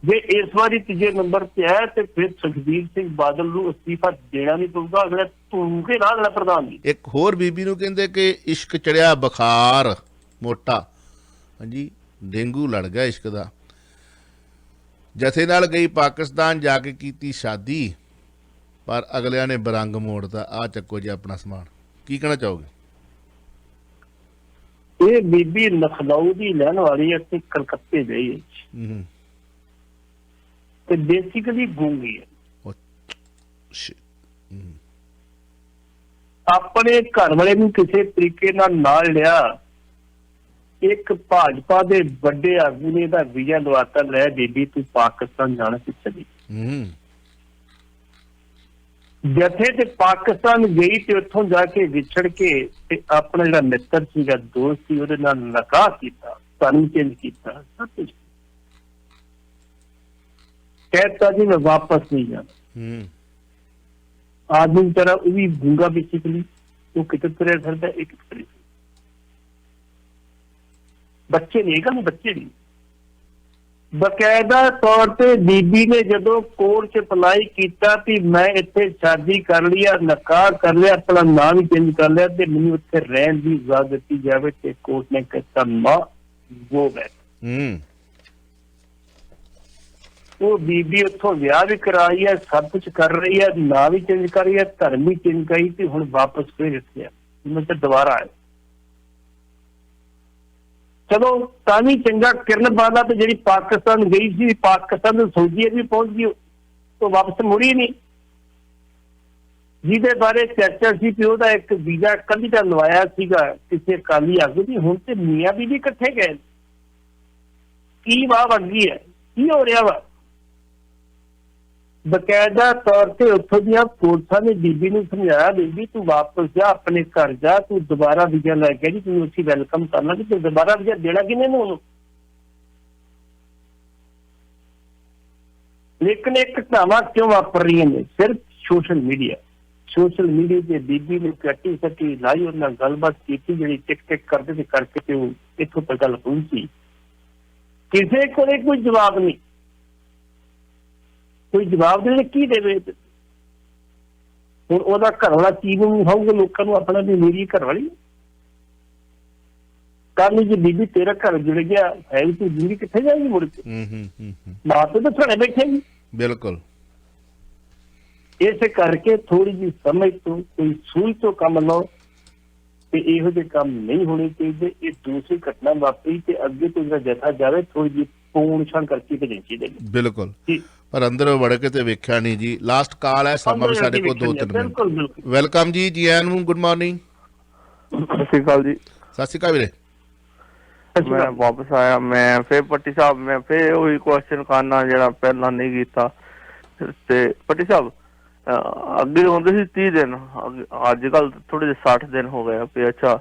ਜੇ ਇਸ ਵਾਰੀ ਤੀਜੇ ਨੰਬਰ ਤੇ ਹੈ ਤੇ ਫਿਰ ਸੁਖਬੀਰ ਸਿੰਘ ਬਾਦਲ ਨੂੰ ਅਸਤੀਫਾ ਦੇਣਾ ਨਹੀਂ ਪਊਗਾ, ਅਗਲਾ ਧੂਮ ਕੇ ਰਾਹ ਦੇਣਾ ਪ੍ਰਧਾਨ ਜੀ। ਇੱਕ ਹੋਰ ਬੀਬੀ ਨੂੰ ਕਹਿੰਦੇ ਕਿ ਇਸ਼ਕ ਚੜਿਆ ਬੁਖਾਰ ਮੋਟਾ, ਹਾਂਜੀ ਡੇਂਗੂ ਲੜ ਗਿਆ ਇਸ਼ਕ ਦਾ। ਜਥੇ ਨਾਲ ਗਈ ਪਾਕਿਸਤਾਨ, ਜਾ ਕੇ ਕੀਤੀ ਸ਼ਾਦੀ, ਪਰ ਅਗਲਿਆਂ ਨੇ ਬਰੰਗ ਮੋੜਤਾ। ਆ ਚੱਕੋ ਜੀ ਆਪਣਾ ਸਮਾਨ। ਕੀ ਕਹਿਣਾ ਚਾਹੋਗੇ? ਇਹ ਬੀਬੀ ਲਖਨਊ ਦੀ ਰਹਿਣ ਵਾਲੀ ਹੈ ਤੇ ਕਲਕੱਤੇ ਗਈ ਹੈ ਤੇ ਬੇਸਿਕਲੀ ਗੂੰਗੀ ਹੈ। ਆਪਣੇ ਘਰ ਵਾਲੇ ਨੂੰ ਕਿਸੇ ਤਰੀਕੇ ਨਾਲ ਲਿਆ। ਇੱਕ ਭਾਜਪਾ ਦੇ ਵੱਡੇ ਆਗੂ ਨੇ ਇਹਦਾ ਵੀਜ਼ਾ ਲਵਾਤਾ, ਲੈ ਬੀਬੀ ਤੂੰ ਪਾਕਿਸਤਾਨ ਜਾਣਾ ਸੀ ਚਲੀ। ਜਥੇ ਤੇ ਪਾਕਿਸਤਾਨ ਗਈ ਤੇ ਉੱਥੋਂ ਜਾ ਕੇ ਵਿਛੜ ਕੇ ਤੇ ਆਪਣਾ ਜਿਹੜਾ ਮਿੱਤਰ ਸੀਗਾ, ਦੋਸਤ ਸੀ, ਉਹਦੇ ਨਾਲ ਨਿਕਾਹ ਕੀਤਾ, ਧਰਮ ਚੇਂਜ ਕੀਤਾ, ਸਭ ਕੁਝ ਕਹਿਤਾ ਜੀ ਮੈਂ ਵਾਪਸ ਨਹੀਂ ਜਾਣਾ। ਆਦਮੀ ਤਰ੍ਹਾਂ ਉਹ ਵੀ ਗੂੰਗਾ ਬੇਸਿਕਲੀ, ਉਹ ਕਿਤੇ ਤੁਰਿਆ ਫਿਰਦਾ, ਇੱਕ ਤੁਰਿਆ। ਬੱਚੇ ਨਹੀਂ ਹੈਗਾ, ਬੱਚੇ ਨਹੀਂ। ਬਕਾਇਦਾ ਤੌਰ ਤੇ ਬੀਬੀ ਨੇ ਜਦੋਂ ਕੋਰਟ 'ਚ ਅਪਲਾਈ ਕੀਤਾ ਕਿ ਮੈਂ ਇੱਥੇ ਸ਼ਾਦੀ ਕਰ ਲਈ ਆ, ਨਿਕਾਹ ਕਰ ਲਿਆ, ਆਪਣਾ ਨਾਮ ਹੀ ਚੇਂਜ ਕਰ ਲਿਆ ਤੇ ਮੈਨੂੰ ਇੱਥੇ ਰਹਿਣ ਦੀ ਇਜਾਜ਼ਤ ਦਿੱਤੀ ਜਾਵੇ, ਤੇ ਕੋਰਟ ਨੇ ਕਹਿਤਾ ਮਾਂ ਗੋ ਬੈਕ। ਉਹ ਬੀਬੀ ਉੱਥੋਂ ਵਿਆਹ ਵੀ ਕਰਾਈ ਹੈ, ਸਭ ਕੁਝ ਕਰ ਰਹੀ ਹੈ, ਨਾਂ ਵੀ ਚੇਂਜ ਕਰ ਰਹੀ ਹੈ, ਧਰਮ ਵੀ ਚੇਂਜ ਕਰੀ, ਤੇ ਹੁਣ ਵਾਪਸ ਫੇਰ ਇੱਥੇ ਆ, ਮੈਂ ਤਾਂ ਦੁਬਾਰਾ ਆਇਆ। ਚਲੋ ਤਾਂ ਵੀ ਚੰਗਾ, ਕਿਰਨ ਬਾਲਾ ਤੇ ਜਿਹੜੀ ਪਾਕਿਸਤਾਨ ਗਈ ਸੀ, ਪਾਕਿਸਤਾਨ ਤੋਂ ਸਾਊਦੀ ਅਰਬ ਵੀ ਪਹੁੰਚ ਗਈ, ਉਹ ਵਾਪਸ ਮੁੜੀ ਨਹੀਂ। ਜਿਹਦੇ ਬਾਰੇ ਚਰਚਾ ਸੀ ਕਿ ਉਹਦਾ ਇੱਕ ਵੀਜ਼ਾ ਕੱਲ੍ਹ ਦਾ ਲਵਾਇਆ ਸੀਗਾ ਕਿਸੇ ਅਕਾਲੀ ਆਗੂ ਦੀ, ਹੁਣ ਤੇ ਮੀਆਂ ਬੀਬੀ ਇਕੱਠੇ ਗਏ। ਕੀ ਵਾਹ ਬਣ ਗਈ ਹੈ, ਕੀ ਹੋ ਰਿਹਾ ਵਾ? ਬਕਾਇਦਾ ਤੌਰ ਤੇ ਉੱਥੋਂ ਦੀਆਂ ਫੋਰਸਾਂ ਨੇ ਬੀਬੀ ਨੂੰ ਸਮਝਾਇਆ, ਬੀਬੀ ਤੂੰ ਵਾਪਸ ਜਾ, ਆਪਣੇ ਘਰ ਜਾ, ਤੂੰ ਦੁਬਾਰਾ ਵੀਜ਼ਾ ਲੈ ਕੇ ਜੀ, ਤੈਨੂੰ ਅਸੀਂ ਵੈਲਕਮ ਕਰ ਲਾਂਗੇ, ਤੂੰ ਦੁਬਾਰਾ ਵੀਜ਼ਾ ਦੇਣਾ ਕਿਹਨੇ ਨੂੰ ਉਹਨੂੰ? ਲੇਕਿਨ ਇੱਕ ਘਟਨਾਵਾਂ ਕਿਉਂ ਵਾਪਰ ਰਹੀਆਂ ਨੇ? ਸਿਰਫ ਸੋਸ਼ਲ ਮੀਡੀਆ ਤੇ ਬੀਬੀ ਨੇ ਕੱਟੀ ਸੱਟੀ ਲਾਈ, ਉਹਨਾਂ ਨਾਲ ਗੱਲਬਾਤ ਕੀਤੀ, ਜਿਹੜੀ ਟਿਕ ਕਰਦੇ ਤੇ ਕਰਕੇ ਤੇ ਉਹ ਇੱਥੋਂ ਤੱਕ ਗੱਲ ਪਹੁੰਚੀ। ਕਿਸੇ ਕੋਲੇ ਕੋਈ ਜਵਾਬ ਨਹੀਂ, ਕੋਈ ਜਵਾਬ ਦੇਵੇ ਕੀ ਦੇਵੇ? ਹੁਣ ਉਹਦਾ ਘਰ ਵਾਲਾ ਕੀ ਨੂੰ ਹੋਊਗਾ ਲੋਕਾਂ ਨੂੰ ਆਪਣਾ ਵੀ ਮੇਰੀ ਘਰ ਵਾਲੀ। ਕੱਲ ਨੂੰ ਜੇ ਬੀਬੀ ਤੇਰਾ ਘਰ ਜੁੜ ਗਿਆ ਹੈ, ਤੂੰ ਜ਼ਿੰਦਗੀ ਕਿੱਥੇ ਜਾਏਗੀ ਮੁੜ ਕੇ? ਮਾਂ ਪਿਓ ਤਾਂ ਘਰੇ ਬੈਠੇਗੀ। ਬਿਲਕੁਲ। ਇਸੇ ਕਰਕੇ ਥੋੜੀ ਜਿਹੀ ਸਮਝ ਤੋਂ, ਕੋਈ ਸੂਝ ਤੋਂ ਕੰਮ ਲਓ ਤੇ ਇਹੋ ਜਿਹੇ ਕੰਮ ਨਹੀਂ ਹੋਣੇ ਚਾਹੀਦੇ। ਇਹ ਦੂਸਰੀ ਘਟਨਾ ਵਾਪਰੀ ਤੇ ਅੱਗੇ ਤੋਂ ਜਿਹੜਾ ਜਥਾ ਜਾਵੇ ਥੋੜੀ ਜਿਹੀ ਪੂਣ ਛਣ ਕਰਕੇ ਭੇਜਣੀ ਚਾਹੀਦੀ। ਬਿਲਕੁਲ, ਪਰ ਅੰਦਰ ਵੜ ਕੇ ਤੇ ਵੇਖਿਆ ਨਹੀਂ ਜੀ। ਲਾਸਟ ਕਾਲ ਹੈ, ਸਮਾਂ ਵੀ ਸਾਡੇ ਕੋਲ 2-3 ਮਿੰਟ। ਵੈਲਕਮ ਜੀ, ਜੀ ਆਇਆਂ ਨੂੰ, ਗੁੱਡ ਮਾਰਨਿੰਗ। ਸਤਿ ਸ਼੍ਰੀ ਅਕਾਲ ਜੀ। ਸਤਿ ਸ਼੍ਰੀ ਅਕਾਲ ਵੀਰੇ। ਮੈਂ ਵਾਪਸ ਆਇਆ, ਮੈਂ ਫੇਰ ਪੱਟੀ ਸਾਹਿਬ, ਮੈਂ ਫੇਰ ਉਹੀ ਕੁਐਸਚਨ ਕਰਨਾ ਜਿਹੜਾ ਪਹਿਲਾਂ ਨਹੀਂ ਕੀਤਾ। ਤੇ ਪੱਟੀ ਸਾਹਿਬ ਅੱਗੇ ਹੁੰਦੇ ਸੀ 30 ਦਿਨ, ਅੱਜ ਕੱਲ ਥੋੜੇ ਜਿਹੇ 60 ਦਿਨ ਹੋ ਗਏ ਵੀ। ਅੱਛਾ,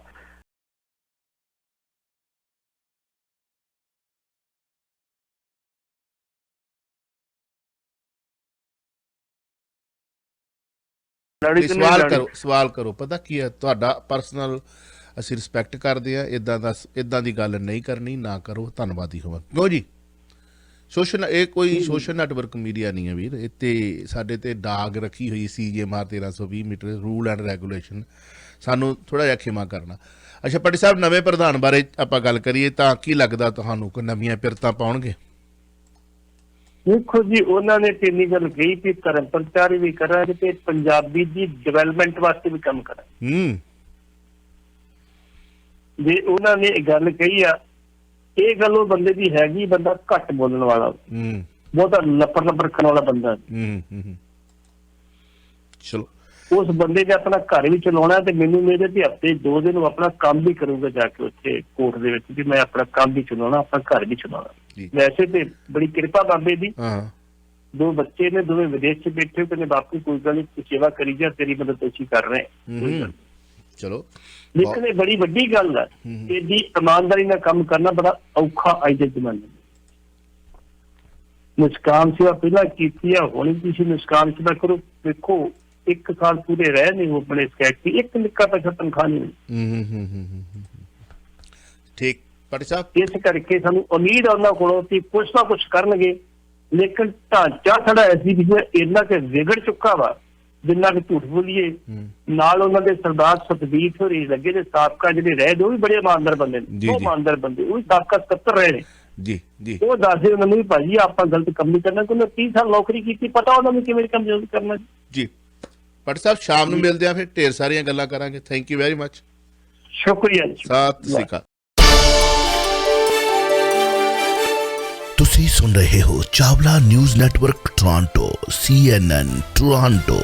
ਸਵਾਲ ਕਰੋ। ਪਤਾ ਕੀ ਹੈ, ਤੁਹਾਡਾ ਪਰਸਨਲ ਅਸੀਂ ਰਿਸਪੈਕਟ ਕਰਦੇ ਆ, ਇਦਾਂ ਦੀ ਗੱਲ ਨਹੀਂ ਕਰਨੀ, ਨਾ ਕਰੋ, ਧੰਨਵਾਦੀ ਹੋਵਾਂ। ਕਿਉਂ ਜੀ? ਇਹ ਕੋਈ ਸੋਸ਼ਲ ਨੈਟਵਰਕ ਮੀਡੀਆ ਨਹੀਂ ਹੈ ਵੀਰ, ਇੱਥੇ ਸਾਡੇ ਤੇ ਡਾਗ ਰੱਖੀ ਹੋਈ CJMR 1320 metre rule and regulation, ਸਾਨੂੰ ਥੋੜਾ ਜਿਹਾ ਖਿਮਾ ਕਰਨਾ। ਅੱਛਾ ਪੱਟੀ ਸਾਹਿਬ, ਨਵੇਂ ਪ੍ਰਧਾਨ ਬਾਰੇ ਆਪਾਂ ਗੱਲ ਕਰੀਏ ਤਾਂ ਕੀ ਲੱਗਦਾ ਤੁਹਾਨੂੰ, ਕੋਈ ਨਵੀਆਂ ਪਿਰਤਾਂ ਪਾਉਣਗੇ? ਦੇਖੋ ਜੀ, ਉਹਨਾਂ ਨੇ ਇੰਨੀ ਗੱਲ ਕਹੀ ਕਿ ਧਰਮ ਪ੍ਰਚਾਰ ਵੀ ਕਰਾਂਗੇ ਤੇ ਪੰਜਾਬੀ ਦੀ ਡਿਵੈਲਪਮੈਂਟ ਵਾਸਤੇ ਵੀ ਕੰਮ ਕਰਾਂਗੇ। ਜੇ ਉਹਨਾਂ ਨੇ ਇਹ ਗੱਲ ਕਹੀ ਆ, ਇਹ ਗੱਲ ਉਹ ਬੰਦੇ ਦੀ ਹੈਗੀ, ਬੰਦਾ ਘੱਟ ਬੋਲਣ ਵਾਲਾ, ਬਹੁਤਾ ਲੱਪੜ ਰੱਖਣ ਵਾਲਾ ਬੰਦਾ। ਚਲੋ, ਉਸ ਬੰਦੇ ਨੇ ਆਪਣਾ ਘਰ ਵੀ ਚਲਾਉਣਾ ਤੇ ਮੈਨੂੰ ਮੇਰੇ ਤੇ ਹਫ਼ਤੇ 2 ਦਿਨ ਉਹ ਆਪਣਾ ਕੰਮ ਵੀ ਕਰੂਗਾ ਜਾ ਕੇ ਉੱਥੇ ਕੋਰਟ ਦੇ ਵਿੱਚ, ਵੀ ਮੈਂ ਆਪਣਾ ਕੰਮ ਵੀ ਚਲਾਉਣਾ, ਆਪਣਾ ਘਰ ਵੀ ਚਲਾਉਣਾ। ਵੈਸੇ ਤੇ ਬੜੀ ਕਿਰਪਾ ਬਾਬੇ ਦੀ, 2 ਬੱਚੇ ਨੇ, ਦੋਵੇਂ ਵਿਦੇਸ਼ 'ਚ ਬੈਠੇ, ਕਹਿੰਦੇ ਬਾਪੂ ਕੋਈ ਗੱਲ ਨਹੀਂ, ਸੇਵਾ ਕਰੀ ਜਾ, ਤੇਰੀ ਮਦਦ ਅਸੀਂ ਕਰ ਰਹੇ। ਚਲੋ, ਲੇਕਿਨ ਇਹ ਬੜੀ ਵੱਡੀ ਗੱਲ ਹੈ, ਇਹਦੀ ਇਮਾਨਦਾਰੀ ਨਾਲ ਕੰਮ ਕਰਨਾ ਬੜਾ ਔਖਾ ਅੱਜ ਦੇ ਜ਼ਮਾਨੇ ਵਿੱਚ। ਮੁਸਕਾਨ ਸੇਵਾ ਪਹਿਲਾਂ ਕੀਤੀ ਆ, ਹੁਣ ਤੁਸੀਂ ਮੁਸਕਾਨ ਸੇਵਾ ਕਰੋ। ਦੇਖੋ 1 ਸਾਲ ਪੂਰੇ ਰਹੇ ਨੇ ਉਹ ਆਪਣੇ ਸਕੈਟ, ਇੱਕ ਨਿੱਕਾ ਪੈਸਾ ਤਨਖਾਹ ਨਹੀਂ। ਠੀਕ ਪੱਟੀ ਸਾਹਿਬ, ਇਸ ਕਰਕੇ ਸਾਨੂੰ ਉਮੀਦ ਆ ਉਹਨਾਂ ਕੋਲੋਂ ਕਿ ਕੁਛ ਨਾ ਕੁਛ ਕਰਨਗੇ, ਲੇਕਿਨ ਢਾਂਚਾ ਸਾਡਾ ਐਸੀ ਵੀ ਇੰਨਾ ਕਿ ਵਿਗੜ ਚੁੱਕਾ ਵਾ, ਜਿੰਨਾ ਕਿ ਝੂਠ ਬੋਲੀਏ। ਨਾਲ ਉਹਨਾਂ ਦੇ ਸਰਦਾਰ ਸਤਬੀਰ ਹੋਰੀ ਲੱਗੇ ਨੇ, ਸਾਬਕਾ ਜਿਹੜੇ ਰਹੇ ਨੇ, ਉਹ ਵੀ ਬੜੇ ਇਮਾਨਦਾਰ ਬੰਦੇ ਨੇ, ਉਹ ਇਮਾਨਦਾਰ ਬੰਦੇ, ਉਹ ਵੀ ਸਾਬਕਾ ਸਕੱਤਰ ਰਹੇ ਨੇ ਜੀ। ਉਹ ਦੱਸਦੇ ਉਹਨਾਂ ਨੂੰ ਵੀ ਭਾਜੀ ਆਪਾਂ ਗਲਤ ਕੰਮ ਨਹੀਂ ਕਰਨਾ, ਕਿਉਂਕਿ 30 ਸਾਲ ਨੌਕਰੀ ਕੀਤੀ, ਪਤਾ ਉਹਨਾਂ ਨੂੰ ਕਿਵੇਂ ਕੰਮ ਕਰਨਾ ਜੀ। ਪੱਟੀ ਸਾਹਿਬ, ਸ਼ਾਮ ਨੂੰ ਮਿਲਦੇ ਆ, ਫਿਰ ਢੇਰ ਸਾਰੀਆਂ ਗੱਲਾਂ ਕਰਾਂਗੇ। ਥੈਂਕ ਯੂ ਵੈਰੀ ਮਚ, ਸ਼ੁਕਰੀਆ ਜੀ, ਸਤਿ ਸ਼੍ਰੀ ਅਕਾਲ। ਤੁਸੀਂ ਸੁਣ ਰਹੇ ਹੋ Chawla news network Toronto CNN Toronto.